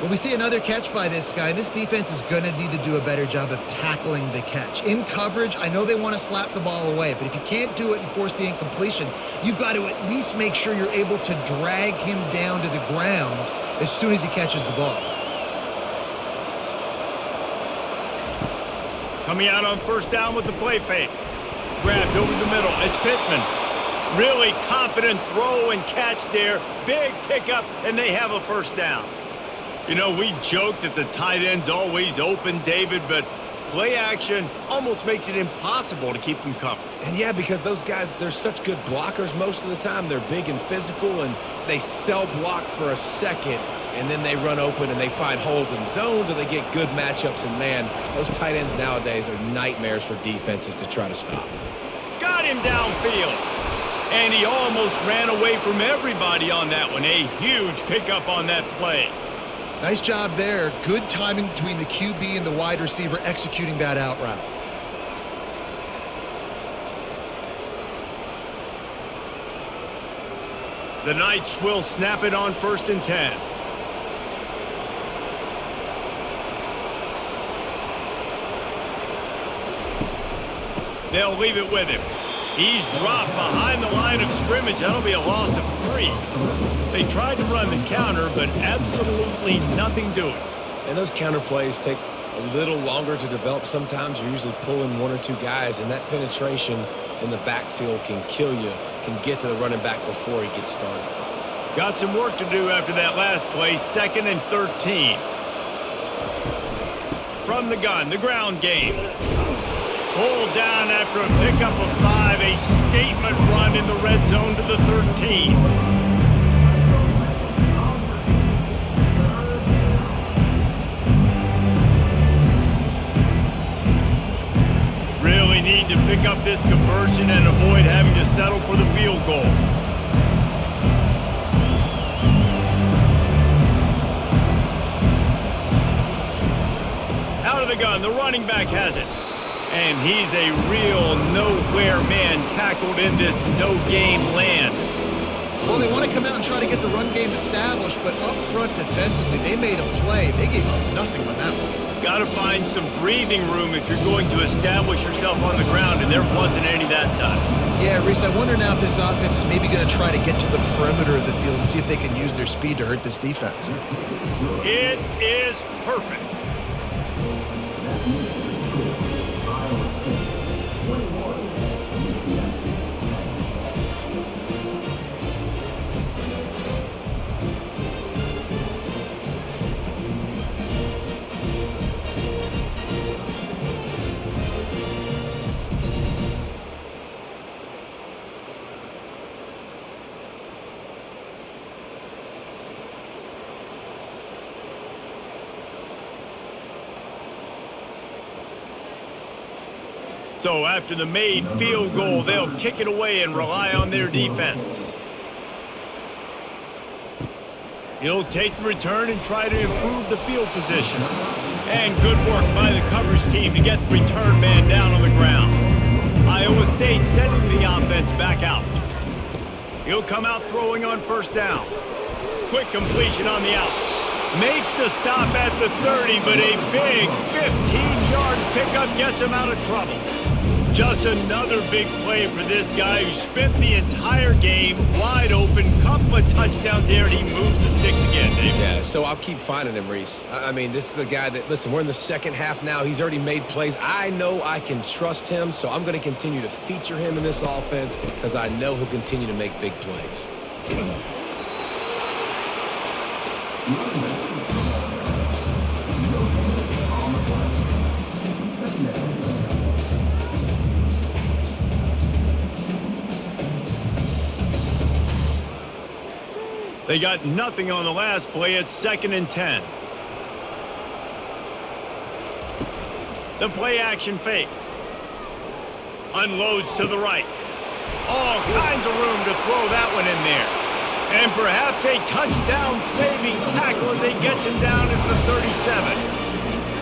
Speaker 2: Well, we see another catch by this guy. This defense is going to need to do a better job of tackling the catch. In coverage, I know they want to slap the ball away, but if you can't do it and force the incompletion, you've got to at least make sure you're able to drag him down to the ground as soon as he catches the ball.
Speaker 1: Coming out on first down with the play fake. Grabbed over the middle. It's Pittman. Really confident throw and catch there. Big pickup, and they have a first down. You know, we joke that the tight end's always open, David, but play action almost makes it impossible to keep them covered.
Speaker 3: And yeah, because those guys, they're such good blockers most of the time. They're big and physical, and they cell block for a second, and then they run open and they find holes in zones, or they get good matchups. And man, those tight ends nowadays are nightmares for defenses to try to stop.
Speaker 1: Got him downfield. And he almost ran away from everybody on that one. A huge pickup on that play.
Speaker 2: Nice job there. Good timing between the QB and the wide receiver executing that out route.
Speaker 1: The Knights will snap it on 1st and 10. They'll leave it with him. He's dropped behind the line of scrimmage. That'll be a loss of 3. They tried to run the counter, but absolutely nothing doing.
Speaker 3: And those counter plays take a little longer to develop sometimes. You're usually pulling 1 or 2 guys, and that penetration in the backfield can kill you, can get to the running back before he gets started.
Speaker 1: Got some work to do after that last play, 2nd and 13. From the gun, the ground game. Pulled down after a pickup of 5, a statement run in the red zone to the 13. Really need to pick up this conversion and avoid having to settle for the field goal. Out of the gun, the running back has it. And he's a real nowhere man tackled in this no-game land.
Speaker 2: Well, they want to come out and try to get the run game established, but up front defensively, they made a play. They gave up nothing on that one.
Speaker 1: Got to find some breathing room if you're going to establish yourself on the ground, and there wasn't any that time.
Speaker 2: Yeah, Reese, I wonder now if this offense is maybe going to try to get to the perimeter of the field and see if they can use their speed to hurt this defense.
Speaker 1: It is perfect. So after the made field goal, they'll kick it away and rely on their defense. He'll take the return and try to improve the field position. And good work by the coverage team to get the return man down on the ground. Iowa State sending the offense back out. He'll come out throwing on 1st down. Quick completion on the out. Makes the stop at the 30, but a big 15-yard pickup gets him out of trouble. Just another big play for this guy who spent the entire game wide open. Couple of touchdowns there, and he moves the sticks again, Dave.
Speaker 3: Yeah, so I'll keep finding him, Reese. I mean, this is a guy that, listen, we're in the second half now. He's already made plays. I know I can trust him, so I'm going to continue to feature him in this offense because I know he'll continue to make big plays.
Speaker 1: They got nothing on the last play. It's 2nd and 10. The play action fake. Unloads to the right. All kinds of room to throw that one in there. And perhaps a touchdown saving tackle as they get him down at the 37.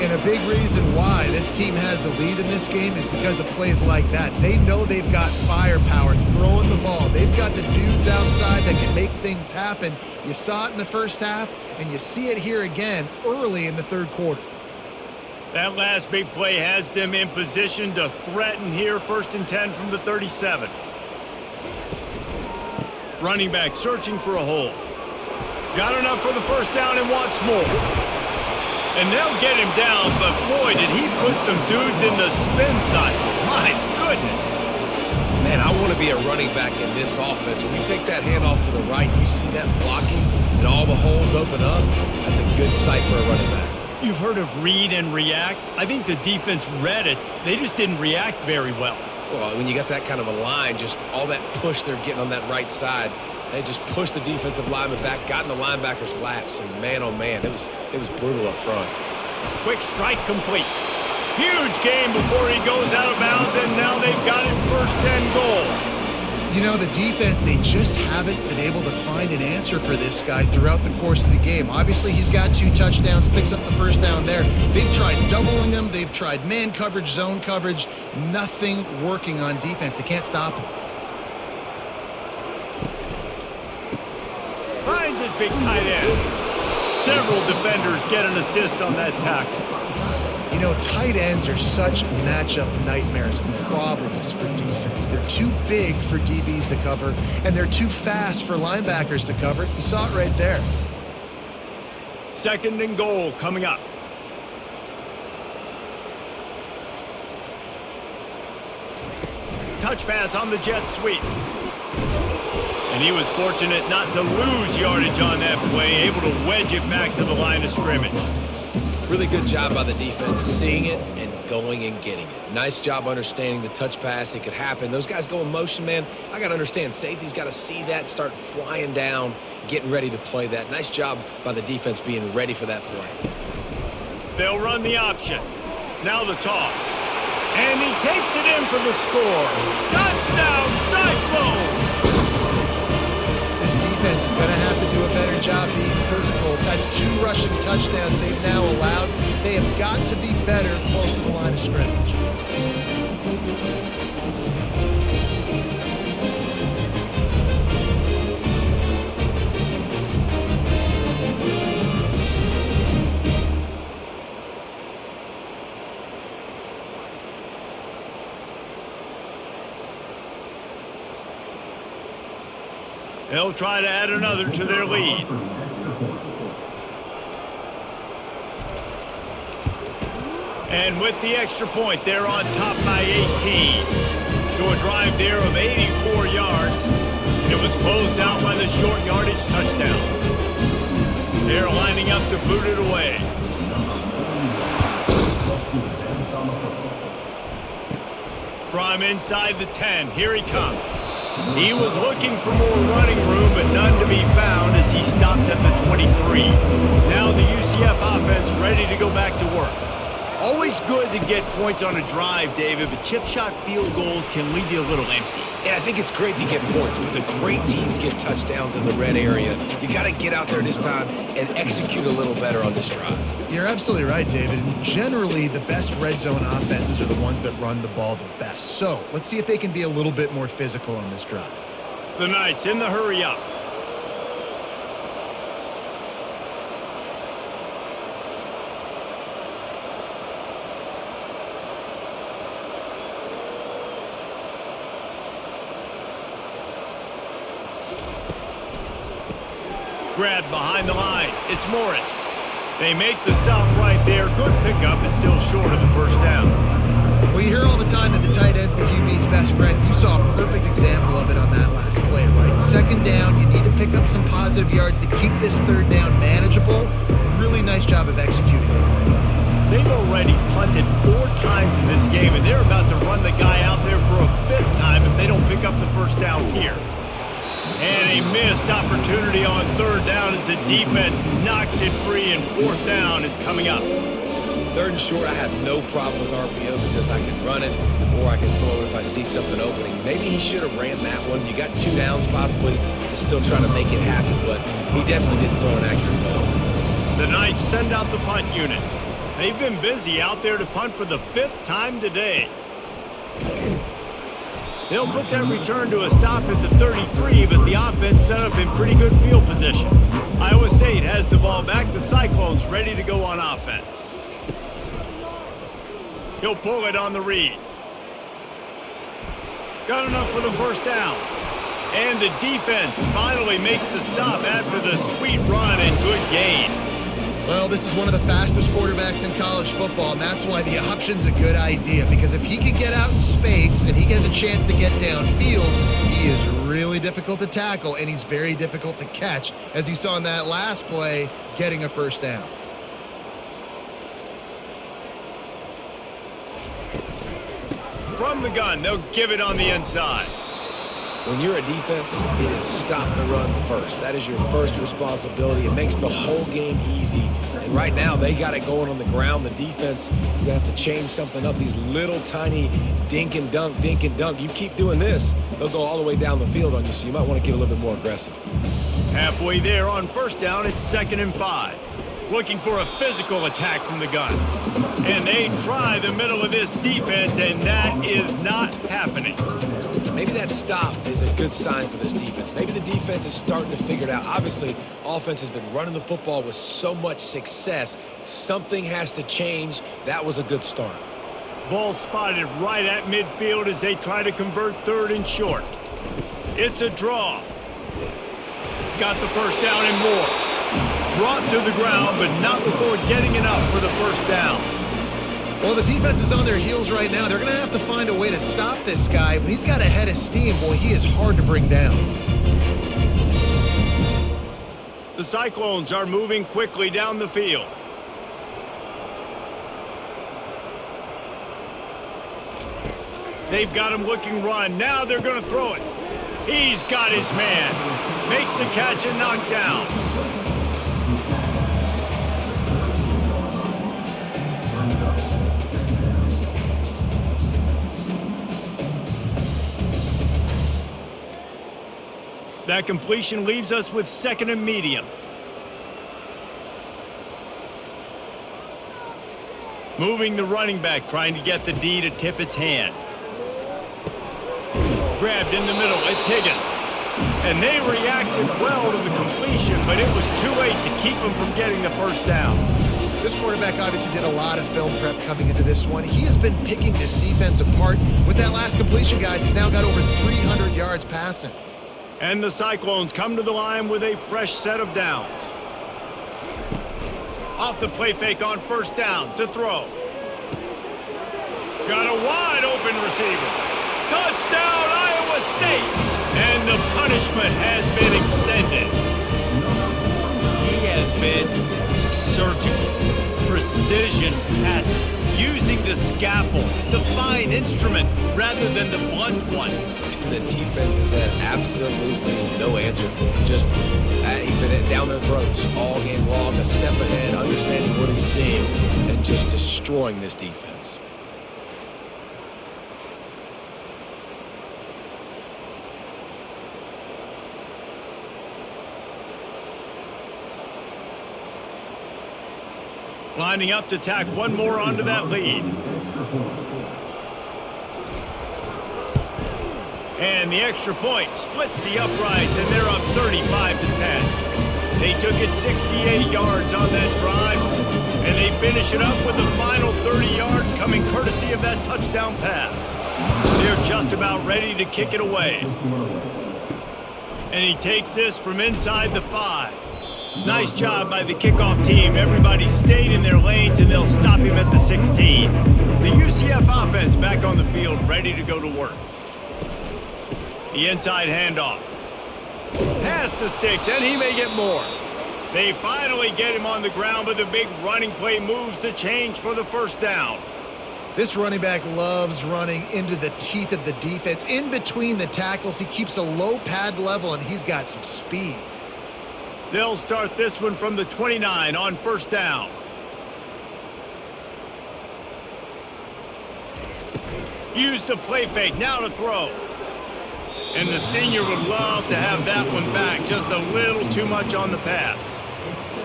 Speaker 2: And a big reason why this team has the lead in this game is because of plays like that. They know they've got firepower throwing the ball. They've got the dudes outside that can make things happen. You saw it in the first half, and you see it here again early in the third quarter.
Speaker 1: That last big play has them in position to threaten here, 1st and 10 from the 37. Running back searching for a hole. Got enough for the first down and wants more. And they'll get him down, but boy, did he put some dudes in the spin cycle. My goodness.
Speaker 3: Man, I want to be a running back in this offense. When you take that handoff to the right, you see that blocking and all the holes open up. That's a good sight for a running back.
Speaker 1: You've heard of read and react. I think the defense read it. They just didn't react very well.
Speaker 3: Well, when you got that kind of a line, just all that push they're getting on that right side, they just pushed the defensive lineman back, got in the linebacker's laps, and man, oh man, it was brutal up front.
Speaker 1: Quick strike complete. Huge game before he goes out of bounds, and now they've got him 1st and goal.
Speaker 2: You know, the defense, they just haven't been able to find an answer for this guy throughout the course of the game. Obviously, he's got 2 touchdowns, picks up the first down there. They've tried doubling him. They've tried man coverage, zone coverage. Nothing working on defense. They can't stop him.
Speaker 1: Finds his big tight end. Several defenders get an assist on that tackle.
Speaker 2: You know, tight ends are such matchup nightmares and problems for defense. They're too big for DBs to cover, and they're too fast for linebackers to cover. You saw it right there.
Speaker 1: 2nd and goal coming up. Touch pass on the jet sweep. And he was fortunate not to lose yardage on that play, able to wedge it back to the line of scrimmage.
Speaker 3: Really good job by the defense, seeing it and going and getting it. Nice job understanding the touch pass. It could happen. Those guys go in motion, man. I got to understand, safety's got to see that, start flying down, getting ready to play that. Nice job by the defense being ready for that play.
Speaker 1: They'll run the option. Now the toss. And he takes it in for the score. Touchdown, Cyclones!
Speaker 2: Defense is going to have to do a better job being physical. That's 2 rushing touchdowns they've now allowed. They have got to be better close to the line of scrimmage.
Speaker 1: They'll try to add another to their lead. And with the extra point, they're on top by 18. So a drive there of 84 yards. It was closed out by the short yardage touchdown. They're lining up to boot it away. From inside the 10, here he comes. He was looking for more running room, but none to be found as he stopped at the 23. Now the UCF offense ready to go back to work. Always good to get points on a drive, David, but chip shot field goals can leave you a little empty.
Speaker 3: Yeah, I think it's great to get points, but the great teams get touchdowns in the red area. You got to get out there this time and execute a little better on this drive.
Speaker 2: You're absolutely right, David. And generally, the best red zone offenses are the ones that run the ball the best. So let's see if they can be a little bit more physical on this drive.
Speaker 1: The Knights in the hurry up. Grabbed behind the line. It's Morris. They make the stop right there. Good pickup, but still short of the first down.
Speaker 2: Well, you hear all the time that the tight end's the QB's best friend. You saw a perfect example of it on that last play, right? 2nd down, you need to pick up some positive yards to keep this 3rd down manageable. Really nice job of executing it.
Speaker 1: They've already punted 4 times in this game, and they're about to run the guy out there for a 5th time if they don't pick up the first down here. And a missed opportunity on 3rd down as the defense knocks it free, and 4th down is coming up.
Speaker 3: 3rd and short, I have no problem with RPO because I can run it or I can throw it if I see something opening. Maybe he should have ran that one. You got 2 downs possibly to still try to make it happen, but he definitely didn't throw an accurate ball.
Speaker 1: The Knights send out the punt unit. They've been busy out there to punt for the 5th time today. They'll put that return to a stop at the 33, but the offense set up in pretty good field position. Iowa State has the ball back. The Cyclones ready to go on offense. He'll pull it on the read. Got enough for the first down. And the defense finally makes the stop after the sweet run and good gain.
Speaker 2: Well, this is one of the fastest quarterbacks in college football, and that's why the option's a good idea, because if he can get out in space and he has a chance to get downfield, he is really difficult to tackle, and he's very difficult to catch, as you saw in that last play, getting a first down.
Speaker 1: From the gun, they'll give it on the inside.
Speaker 3: When you're a defense, it is stop the run first. That is your first responsibility. It makes the whole game easy. And right now, they got it going on the ground. The defense is going to have to change something up. These little tiny dink and dunk, dink and dunk. You keep doing this, they'll go all the way down the field on you, so you might want to get a little bit more aggressive.
Speaker 1: Halfway there on first down, it's 2nd and 5. Looking for a physical attack from the gun. And they try the middle of this defense, and that is not happening.
Speaker 3: Maybe that stop is a good sign for this defense. Maybe the defense is starting to figure it out. Obviously, offense has been running the football with so much success. Something has to change. That was a good start.
Speaker 1: Ball spotted right at midfield as they try to convert 3rd and short. It's a draw. Got the first down and more. Brought to the ground, but not before getting enough for the first down.
Speaker 2: Well, the defense is on their heels right now. They're going to have to find a way to stop this guy. When he's got a head of steam, boy, he is hard to bring down.
Speaker 1: The Cyclones are moving quickly down the field. They've got him looking run. Now they're going to throw it. He's got his man. Makes the catch and knocked down. That completion leaves us with 2nd and medium. Moving the running back, trying to get the D to tip its hand. Grabbed in the middle, it's Higgins. And they reacted well to the completion, but it was too late to keep them from getting the first down.
Speaker 2: This quarterback obviously did a lot of film prep coming into this one. He has been picking this defense apart. With that last completion, guys, he's now got over 300 yards passing.
Speaker 1: And the Cyclones come to the line with a fresh set of downs. Off the play fake on first down to throw. Got a wide open receiver. Touchdown, Iowa State! And the punishment has been extended. He has been surgical, precision passes, using the scalpel, the fine instrument, rather than the blunt one.
Speaker 3: The defense has had absolutely no answer for him. Just, he's been down their throats all game long, a step ahead, understanding what he's seeing, and just destroying this defense.
Speaker 1: Lining up to tack one more onto that lead. And the extra point splits the uprights, and they're up 35-10. They took it 68 yards on that drive, and they finish it up with the final 30 yards coming courtesy of that touchdown pass. They're just about ready to kick it away. And he takes this from inside the 5. Nice job by the kickoff team. Everybody stayed in their lanes, and they'll stop him at the 16. The UCF offense back on the field, ready to go to work. The inside handoff. Past the sticks, and he may get more. They finally get him on the ground, but the big running play moves the change for the first down.
Speaker 2: This running back loves running into the teeth of the defense. In between the tackles, he keeps a low pad level, and he's got some speed.
Speaker 1: They'll start this one from the 29 on first down. Use the play fake, now to throw. And the senior would love to have that one back. Just a little too much on the pass.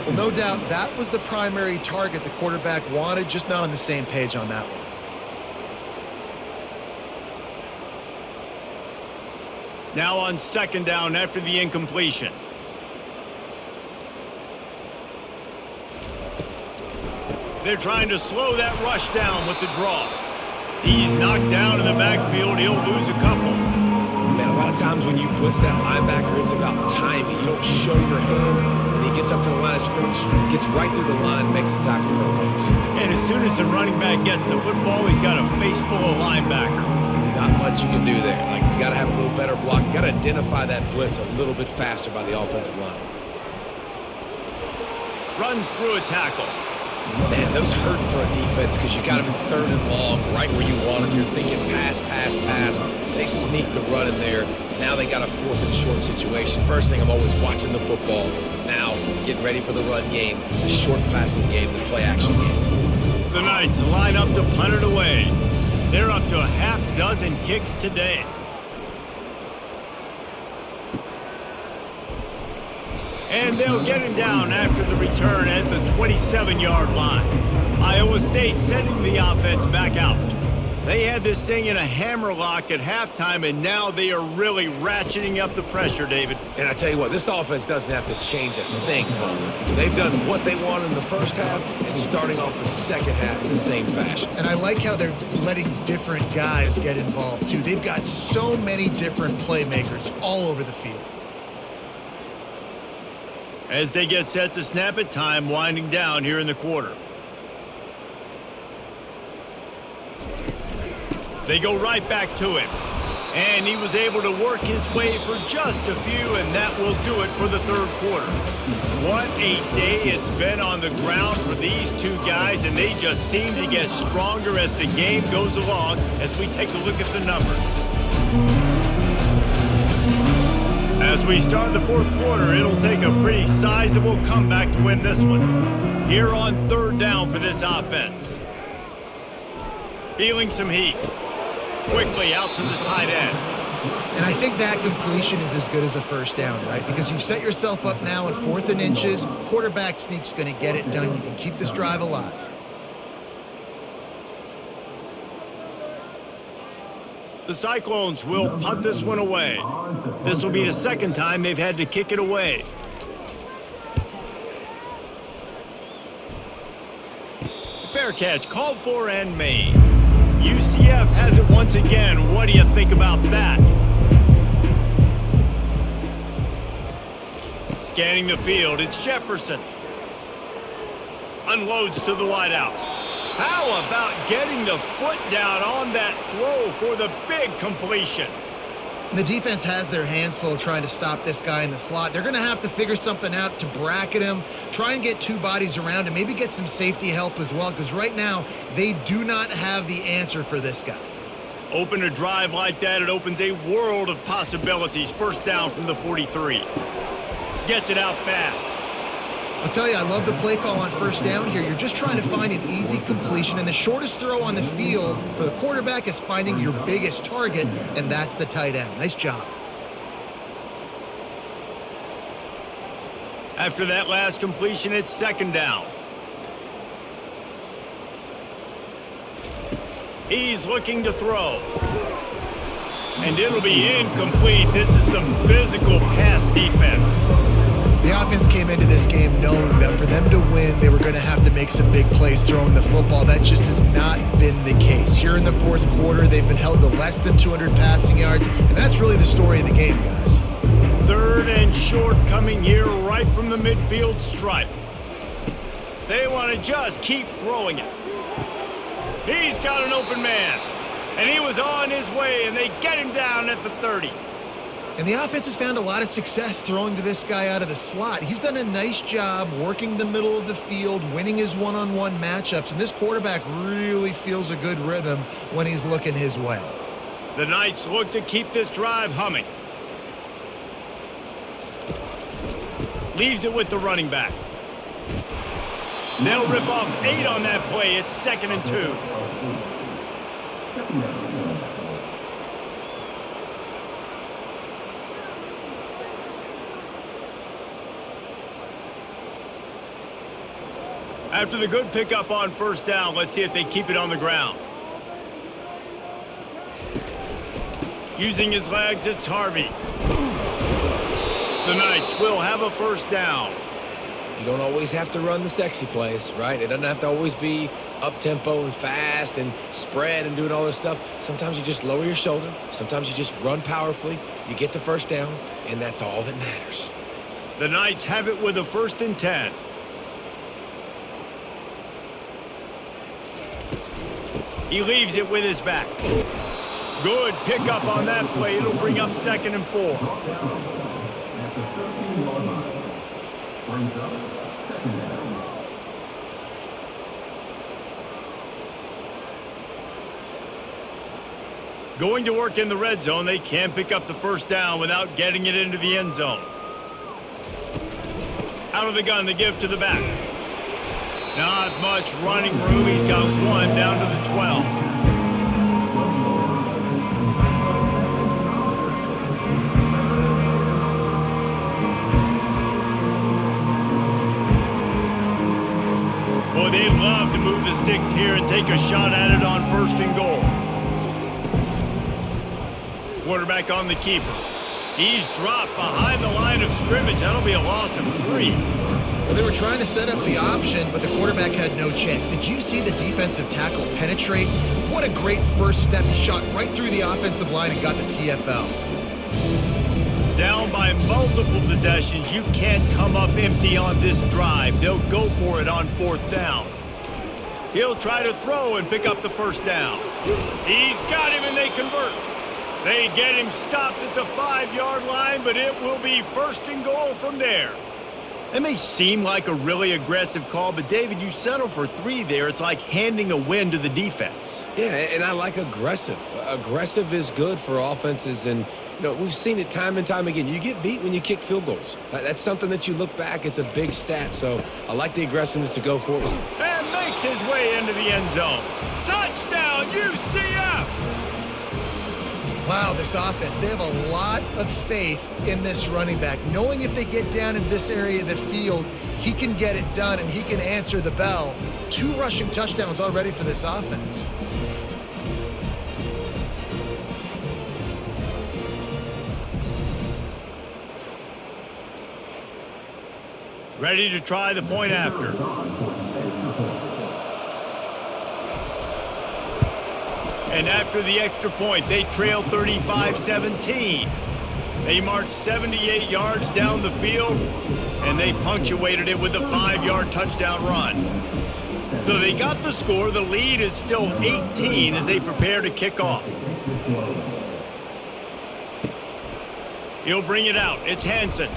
Speaker 2: Well, no doubt that was the primary target the quarterback wanted, just not on the same page on that one.
Speaker 1: Now on second down after the incompletion. They're trying to slow that rush down with the draw. He's knocked down in the backfield. He'll lose a couple.
Speaker 3: Man, a lot of times when you blitz that linebacker, it's about timing. You don't show your hand, and he gets up to the line of scrimmage, gets right through the line, makes the tackle for a loss.
Speaker 1: And as soon as the running back gets the football, he's got a face full of linebacker.
Speaker 3: Not much you can do there. Like, you got to have a little better block. You got to identify that blitz a little bit faster by the offensive line.
Speaker 1: Runs through a tackle.
Speaker 3: Man, those hurt for a defense because you got them in third and long, right where you want them. You're thinking pass, pass, pass. They sneak the run in there. Now they got a fourth and short situation. First thing, I'm always watching the football. Now, getting ready for the run game, the short passing game, the play action game.
Speaker 1: The Knights line up to punt it away. They're up to a half dozen kicks today. And they'll get him down after the return at the 27-yard line. Iowa State sending the offense back out. They had this thing in a hammerlock at halftime, and now they are really ratcheting up the pressure, David.
Speaker 3: And I tell you what, this offense doesn't have to change a thing, Palmer. They've done what they wanted in the first half and starting off the second half in the same fashion.
Speaker 2: And I like how they're letting different guys get involved, too. They've got so many different playmakers all over the field.
Speaker 1: As they get set to snap it, time winding down here in the quarter. They go right back to him. And he was able to work his way for just a few, and that will do it for the third quarter. What a day it's been on the ground for these two guys, and they just seem to get stronger as the game goes along as we take a look at the numbers. As we start the fourth quarter, it'll take a pretty sizable comeback to win this one. Here on third down for this offense. Feeling some heat. Quickly out to the tight end.
Speaker 2: And I think that completion is as good as a first down, right? Because you've set yourself up now in 4th and inches. Quarterback sneak's going to get it done. You can keep this drive alive.
Speaker 1: The Cyclones will punt this one away. This will be the second time they've had to kick it away. Fair catch called for and made. UCF has it once again. What do you think about that? Scanning the field, it's Jefferson. Unloads to the wideout. How about getting the foot down on that throw for the big completion?
Speaker 2: The defense has their hands full trying to stop this guy in the slot. They're going to have to figure something out to bracket him, try and get two bodies around him, maybe get some safety help as well, because right now they do not have the answer for this guy.
Speaker 1: Open a drive like that, it opens a world of possibilities. First down from the 43. Gets it out fast.
Speaker 2: I'll tell you, I love the play call on first down here. You're just trying to find an easy completion, and the shortest throw on the field for the quarterback is finding your biggest target, and that's the tight end. Nice job.
Speaker 1: After that last completion, it's second down. He's looking to throw. And it'll be incomplete. This is some physical pass defense.
Speaker 2: The offense came into this game knowing that for them to win, they were going to have to make some big plays throwing the football. That just has not been the case. Here in the fourth quarter, they've been held to less than 200 passing yards, and that's really the story of the game, guys.
Speaker 1: Third and short coming here right from the midfield stripe. They want to just keep throwing it. He's got an open man, and he was on his way, and they get him down at the 30.
Speaker 2: And the offense has found a lot of success throwing to this guy out of the slot. He's done a nice job working the middle of the field, winning his one-on-one matchups, and this quarterback really feels a good rhythm when he's looking his way.
Speaker 1: The Knights look to keep this drive humming. Leaves it with the running back. They'll rip off 8 on that play. It's 2nd and 2. After the good pickup on first down, let's see if they keep it on the ground. Using his legs, it's Harvey. The Knights will have a first down.
Speaker 3: You don't always have to run the sexy plays, right? It doesn't have to always be up-tempo and fast and spread and doing all this stuff. Sometimes you just lower your shoulder. Sometimes you just run powerfully. You get the first down, and that's all that matters.
Speaker 1: The Knights have it with a 1st and 10. He leaves it with his back. Good pickup on that play. It'll bring up 2nd and 4. Going to work in the red zone. They can't pick up the first down without getting it into the end zone. Out of the gun to give to the back. Not much running room. He's got 1 down to the 12. Boy, they'd love to move the sticks here and take a shot at it on 1st and goal. Quarterback on the keeper. He's dropped behind the line of scrimmage. That'll be a loss of 3.
Speaker 2: Well, they were trying to set up the option, but the quarterback had no chance. Did you see the defensive tackle penetrate? What a great first step. He shot right through the offensive line and got the TFL.
Speaker 1: Down by multiple possessions. You can't come up empty on this drive. They'll go for it on 4th down. He'll try to throw and pick up the first down. He's got him and they convert. They get him stopped at the 5-yard line, but it will be 1st and goal from there. It may seem like a really aggressive call, but David, you settle for 3 there. It's like handing a win to the defense.
Speaker 3: Yeah, and I like aggressive. Aggressive is good for offenses, and you know, we've seen it time and time again. You get beat when you kick field goals. That's something that you look back, it's a big stat. So I like the aggressiveness to go for it.
Speaker 1: And makes his way into the end zone. Touchdown, UCF!
Speaker 2: Wow, this offense, they have a lot of faith in this running back, knowing if they get down in this area of the field, he can get it done and he can answer the bell. 2 rushing touchdowns already for this offense.
Speaker 1: Ready to try the point after. And after the extra point, they trail 35-17. They marched 78 yards down the field, and they punctuated it with a 5-yard touchdown run. So they got the score. The lead is still 18 as they prepare to kick off. He'll bring it out. It's Hansen.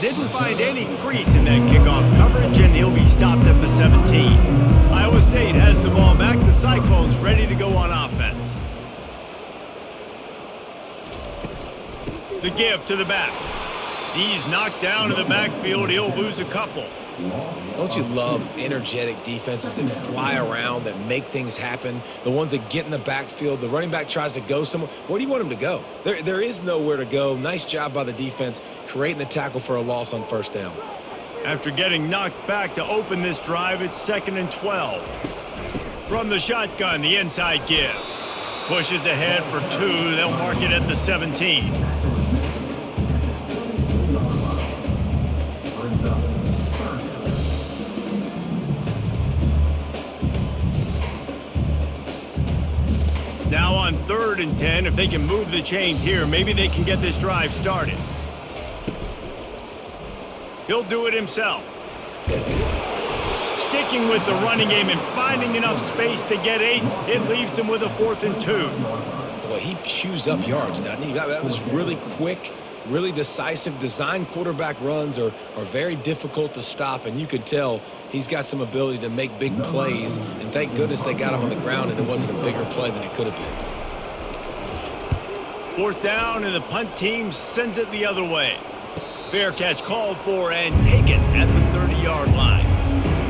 Speaker 1: Didn't find any crease in that kickoff coverage, and he'll be stopped at the 17. Iowa State has the ball back. The Cyclones ready to go on offense. The give to the back. He's knocked down in the backfield. He'll lose a couple.
Speaker 3: Don't you love energetic defenses that fly around, that make things happen? The ones that get in the backfield. The running back tries to go somewhere. Where do you want him to go? There is nowhere to go. Nice job by the defense creating the tackle for a loss on 1st down.
Speaker 1: After getting knocked back to open this drive, it's 2nd and 12. From the shotgun, the inside give. Pushes ahead for 2. They'll mark it at the 17. Now on 3rd and 10, if they can move the chains here, maybe they can get this drive started. He'll do it himself. Sticking with the running game and finding enough space to get 8, it leaves them with a 4th and 2.
Speaker 3: Boy, he chews up yards, doesn't he? That was really quick, really decisive. Design quarterback runs are very difficult to stop, and you could tell he's got some ability to make big plays, and thank goodness they got him on the ground and it wasn't a bigger play than it could have been.
Speaker 1: 4th down, and the punt team sends it the other way. Fair catch called for and taken at the 30-yard line.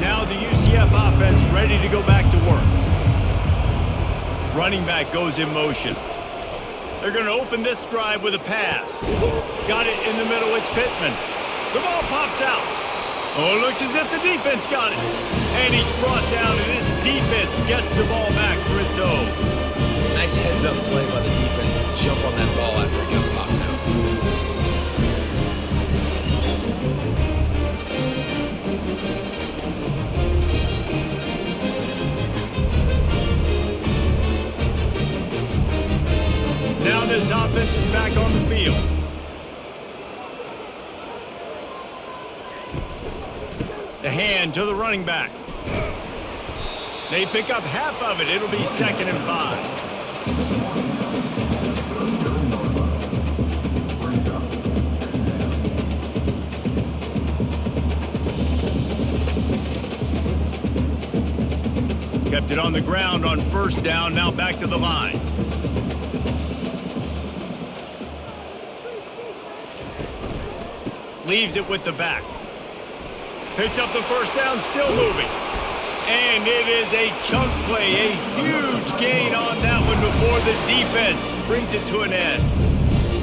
Speaker 1: Now the UCF offense ready to go back to work. Running back goes in motion. They're going to open this drive with a pass. Got it in the middle. It's Pittman. The ball pops out. Oh, it looks as if the defense got it. And he's brought down, and this defense gets the ball back for its own.
Speaker 3: Nice heads-up play by the defense to jump on that ball after it got popped out.
Speaker 1: Now this offense is back on the field. The hand to the running back. They pick up half of it. It'll be 2nd and 5. Kept it on the ground on 1st down. Now back to the line. Leaves it with the back. Picks up the 1st down, still moving. And it is a chunk play, a huge gain on that one before the defense brings it to an end.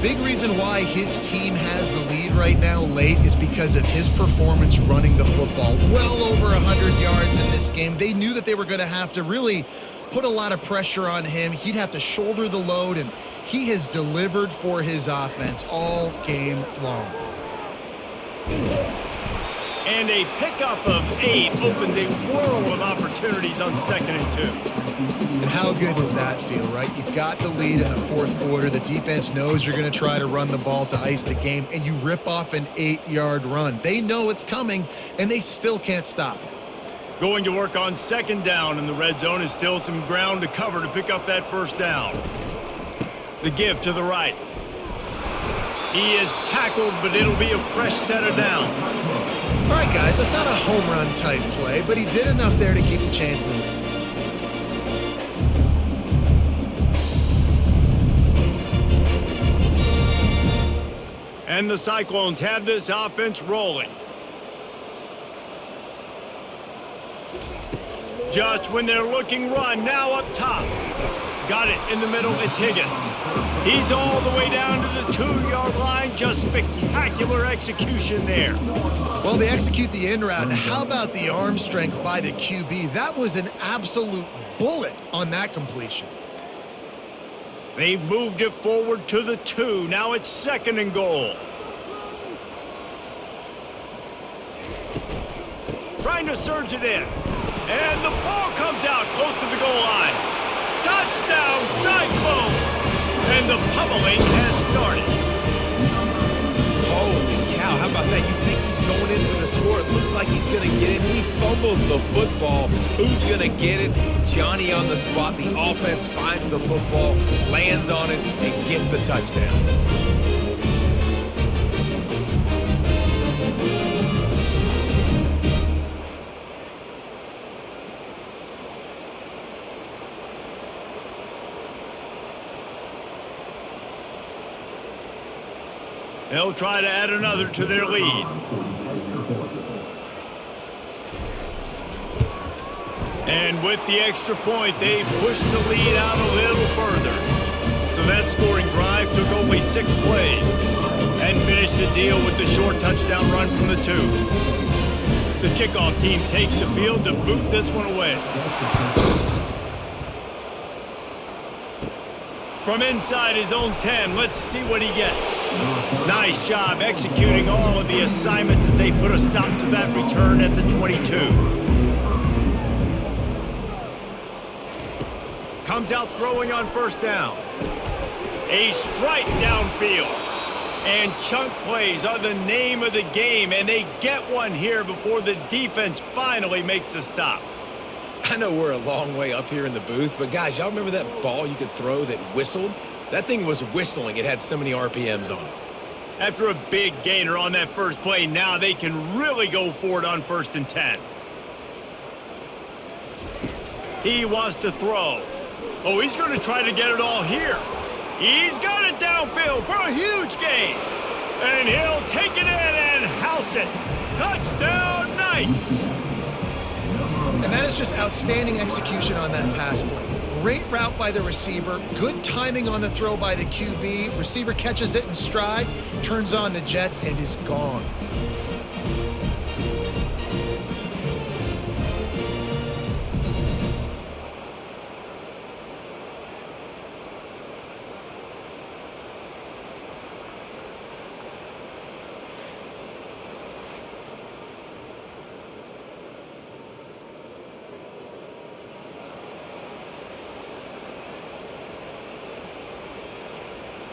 Speaker 2: Big reason why his team has the lead right now late is because of his performance running the football. Well over 100 yards in this game. They knew that they were going to have to really put a lot of pressure on him. He'd have to shoulder the load, and he has delivered for his offense all game long.
Speaker 1: And a pickup of 8 opens a world of opportunities on 2nd and 2.
Speaker 2: And how good does that feel, right? You've got the lead in the 4th quarter. The defense knows you're going to try to run the ball to ice the game, and you rip off an 8-yard run. They know it's coming, and they still can't stop it.
Speaker 1: Going to work on 2nd down, and the red zone is still some ground to cover to pick up that 1st down. The give to the right. He is tackled, but it'll be a fresh set of downs.
Speaker 2: All right, guys, that's not a home run type play, but he did enough there to keep the chains moving.
Speaker 1: And the Cyclones have this offense rolling. Just when they're looking run, now up top. Got it in the middle, it's Higgins. He's all the way down to the 2-yard line. Just spectacular execution there.
Speaker 2: Well, they execute the in route. How about the arm strength by the QB? That was an absolute bullet on that completion.
Speaker 1: They've moved it forward to the 2. Now it's 2nd and goal. Trying to surge it in. And the ball comes out close to the goal line. Touchdown, Cyclones! And the pummeling has started.
Speaker 3: Holy cow, how about that? You think he's going in for the score. It looks like he's going to get it. He fumbles the football. Who's going to get it? Johnny on the spot. The offense finds the football, lands on it, and gets the touchdown.
Speaker 1: They'll try to add another to their lead. And with the extra point, they push the lead out a little further. So that scoring drive took only 6 plays and finished the deal with the short touchdown run from the 2. The kickoff team takes the field to boot this one away. From inside his own 10, let's see what he gets. Nice job executing all of the assignments as they put a stop to that return at the 22. Comes out throwing on 1st down. A strike downfield. And chunk plays are the name of the game, and they get one here before the defense finally makes the stop.
Speaker 3: I know we're a long way up here in the booth, but guys, y'all remember that ball you could throw that whistled? That thing was whistling. It had so many RPMs on it.
Speaker 1: After a big gainer on that first play, now they can really go for it on 1st and 10. He wants to throw. Oh, he's going to try to get it all here. He's got it downfield for a huge gain. And he'll take it in and house it. Touchdown, Knights!
Speaker 2: And that is just outstanding execution on that pass play. Great route by the receiver, good timing on the throw by the QB. Receiver catches it in stride, turns on the jets, and is gone.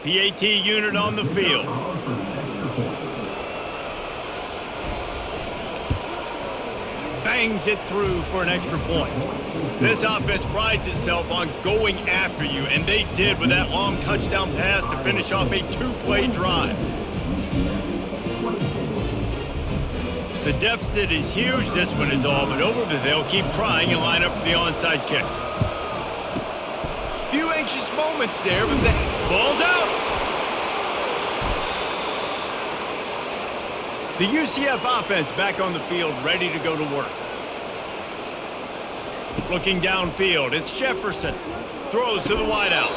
Speaker 1: PAT unit on the field. Bangs it through for an extra point. This offense prides itself on going after you, and they did with that long touchdown pass to finish off a two-play drive. The deficit is huge. This one is all but over, but they'll keep trying and line up for the onside kick. Few anxious moments there, but the ball's out. The UCF offense back on the field, ready to go to work. Looking downfield, it's Jefferson. Throws to the wideout.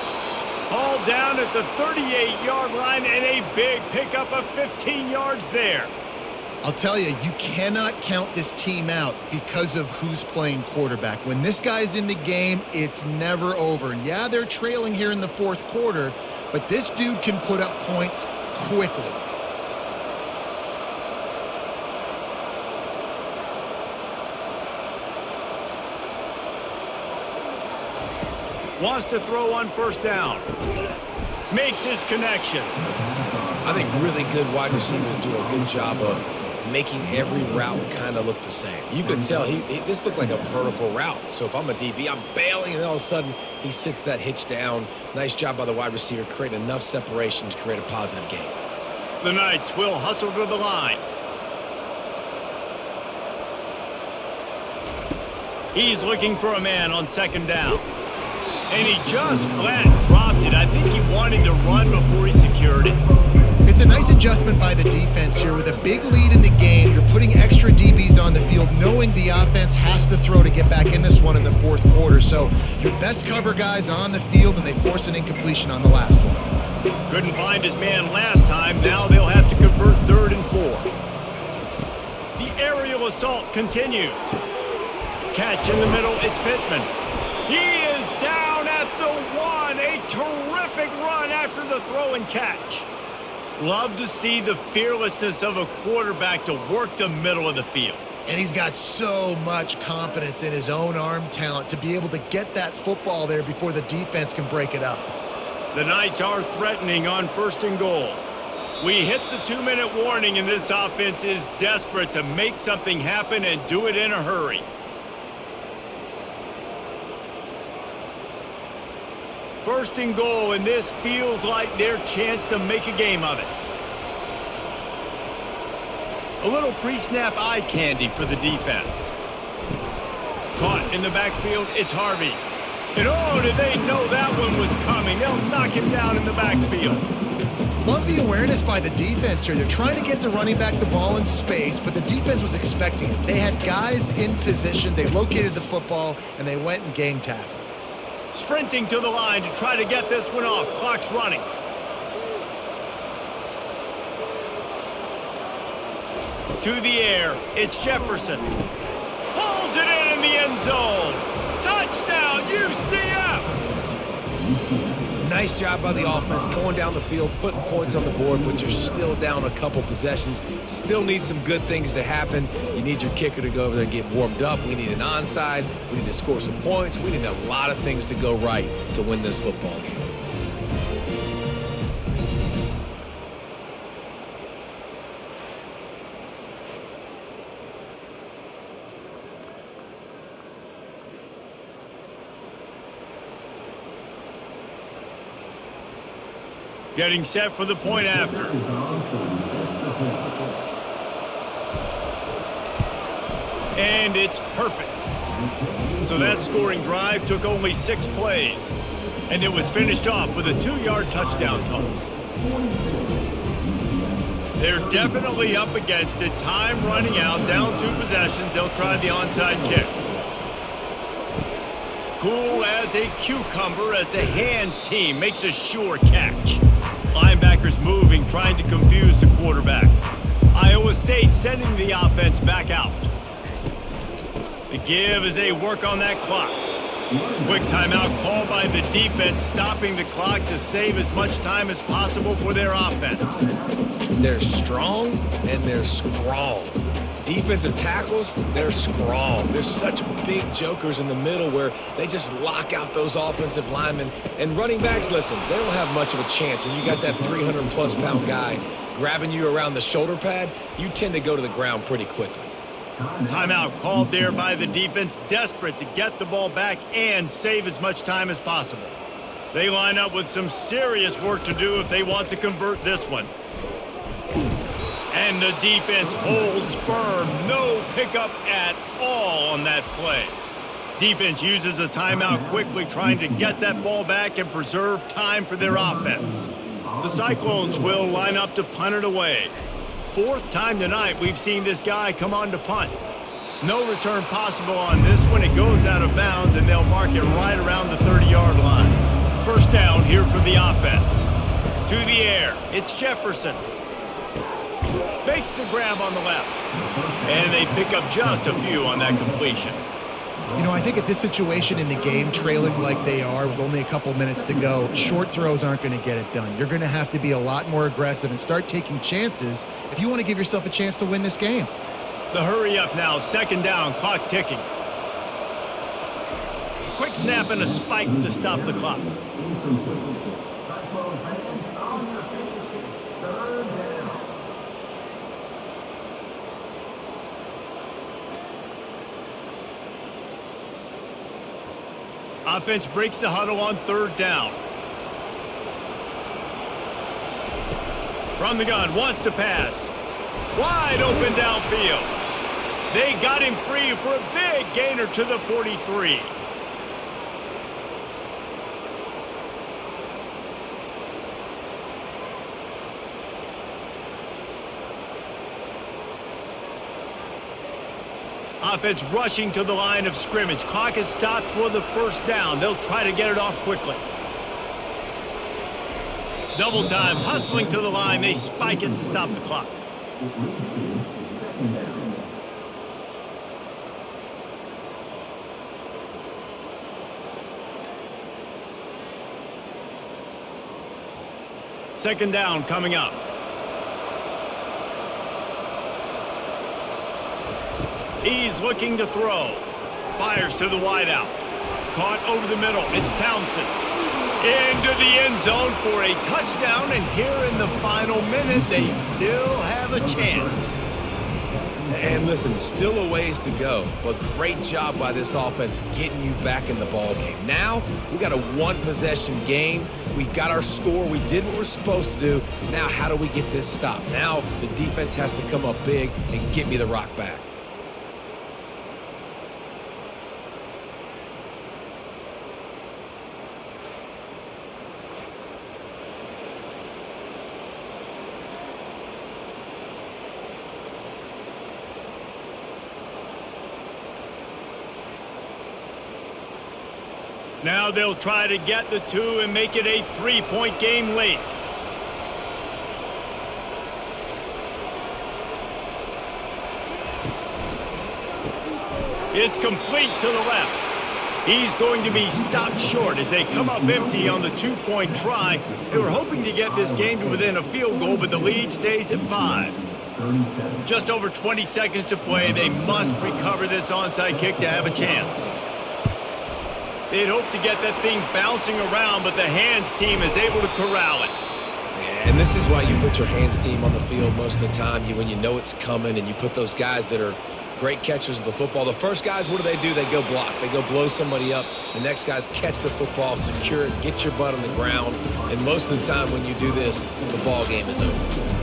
Speaker 1: Ball down at the 38-yard line, and a big pickup of 15 yards there.
Speaker 2: I'll tell you, you cannot count this team out because of who's playing quarterback. When this guy's in the game, it's never over. And yeah, they're trailing here in the fourth quarter, but this dude can put up points quickly.
Speaker 1: Wants to throw on first down. Makes his connection.
Speaker 3: I think really good wide receivers do a good job of making every route kind of look the same. You could tell this looked like a vertical route. So if I'm a DB, I'm bailing, and all of a sudden he sits that hitch down. Nice job by the wide receiver, creating enough separation to create a positive gain.
Speaker 1: The Knights will hustle to the line. He's looking for a man on second down. And he just flat dropped it. I think he wanted to run before he secured it.
Speaker 2: It's a nice adjustment by the defense here. With a big lead in the game, you're putting extra DBs on the field, knowing the offense has to throw to get back in this one in the fourth quarter. So your best cover guys on the field, and they force an incompletion on the last one.
Speaker 1: Couldn't find his man last time. Now they'll have to convert 3rd and 4. The aerial assault continues. Catch in the middle. It's Pittman. He is down at the 1. A terrific run after the throw and catch. Love to see the fearlessness of a quarterback to work the middle of the field.
Speaker 2: And he's got so much confidence in his own arm talent to be able to get that football there before the defense can break it up.
Speaker 1: The Knights are threatening on 1st and goal. We hit the 2-minute warning, and this offense is desperate to make something happen and do it in a hurry. First and goal, and this feels like their chance to make a game of it. A little pre-snap eye candy for the defense. Caught in the backfield, it's Harvey. And oh, did they know that one was coming? They'll knock him down in the backfield.
Speaker 2: Love the awareness by the defense here. They're trying to get the running back the ball in space, but the defense was expecting it. They had guys in position, they located the football, and they went and gang tackled.
Speaker 1: Sprinting to the line to try to get this one off. Clock's running. To the air, it's Jefferson. Pulls it in the end zone. Touchdown, UCF!
Speaker 3: Nice job by the offense going down the field, putting points on the board, but you're still down a couple possessions. Still need some good things to happen. You need your kicker to go over there and get warmed up. We need an onside. We need to score some points. We need a lot of things to go right to win this football game.
Speaker 1: Getting set for the point after. And it's perfect. So that scoring drive took only 6 plays. And it was finished off with a 2-yard touchdown toss. They're definitely up against it. Time running out. Down 2 possessions. They'll try the onside kick. Cool as a cucumber as the hands team makes a sure catch. Linebackers moving, trying to confuse the quarterback. Iowa State sending the offense back out. The give as they work on that clock. Quick timeout called by the defense, stopping the clock to save as much time as possible for their offense.
Speaker 3: They're strong and they're strong. Defensive tackles, they're strong. There's such big jokers in the middle where they just lock out those offensive linemen. And running backs, listen, they don't have much of a chance. When you got that 300-plus pound guy grabbing you around the shoulder pad, you tend to go to the ground pretty quickly.
Speaker 1: Timeout called there by the defense, desperate to get the ball back and save as much time as possible. They line up with some serious work to do if they want to convert this one. And the defense holds firm. No pickup at all on that play. Defense uses a timeout quickly, trying to get that ball back and preserve time for their offense. The Cyclones will line up to punt it away. Fourth time tonight we've seen this guy come on to punt. No return possible on this one. It goes out of bounds, and they'll mark it right around the 30-yard line. First down here for the offense. To the air. It's Jefferson. Makes the grab on the left. And they pick up just a few on that completion.
Speaker 2: You know, I think at this situation in the game, trailing like they are with only a couple minutes to go, short throws aren't going to get it done. You're going to have to be a lot more aggressive and start taking chances if you want to give yourself a chance to win this game.
Speaker 1: The hurry up now, second down, clock ticking. Quick snap and a spike to stop the clock. Offense breaks the huddle on third down. From the gun, wants to pass. Wide open downfield. They got him free for a big gainer to the 43. Offense rushing to the line of scrimmage. Clock is stopped for the first down. They'll try to get it off quickly. Double time, hustling to the line. They spike it to stop the clock. Second down coming up. He's looking to throw. Fires to the wideout. Caught over the middle. It's Townsend. Into the end zone for a touchdown. And here in the final minute, they still have a chance.
Speaker 3: And listen, still a ways to go, but great job by this offense getting you back in the ball game. Now, we got a one-possession game. We got our score. We did what we're supposed to do. Now, how do we get this stopped? Now, the defense has to come up big and get me the rock back.
Speaker 1: Now they'll try to get the two and make it a three-point game late. It's complete to the left. He's going to be stopped short as they come up empty on the two-point try. They were hoping to get this game to within a field goal, but the lead stays at 5. Just over 20 seconds to play. They must recover this onside kick to have a chance. They'd hope to get that thing bouncing around, but the hands team is able to corral it.
Speaker 3: And this is why you put your hands team on the field most of the time. When you know it's coming and you put those guys that are great catchers of the football. The first guys, what do? They go block. They go blow somebody up. The next guys catch the football, secure it, get your butt on the ground. And most of the time when you do this, the ball game is over.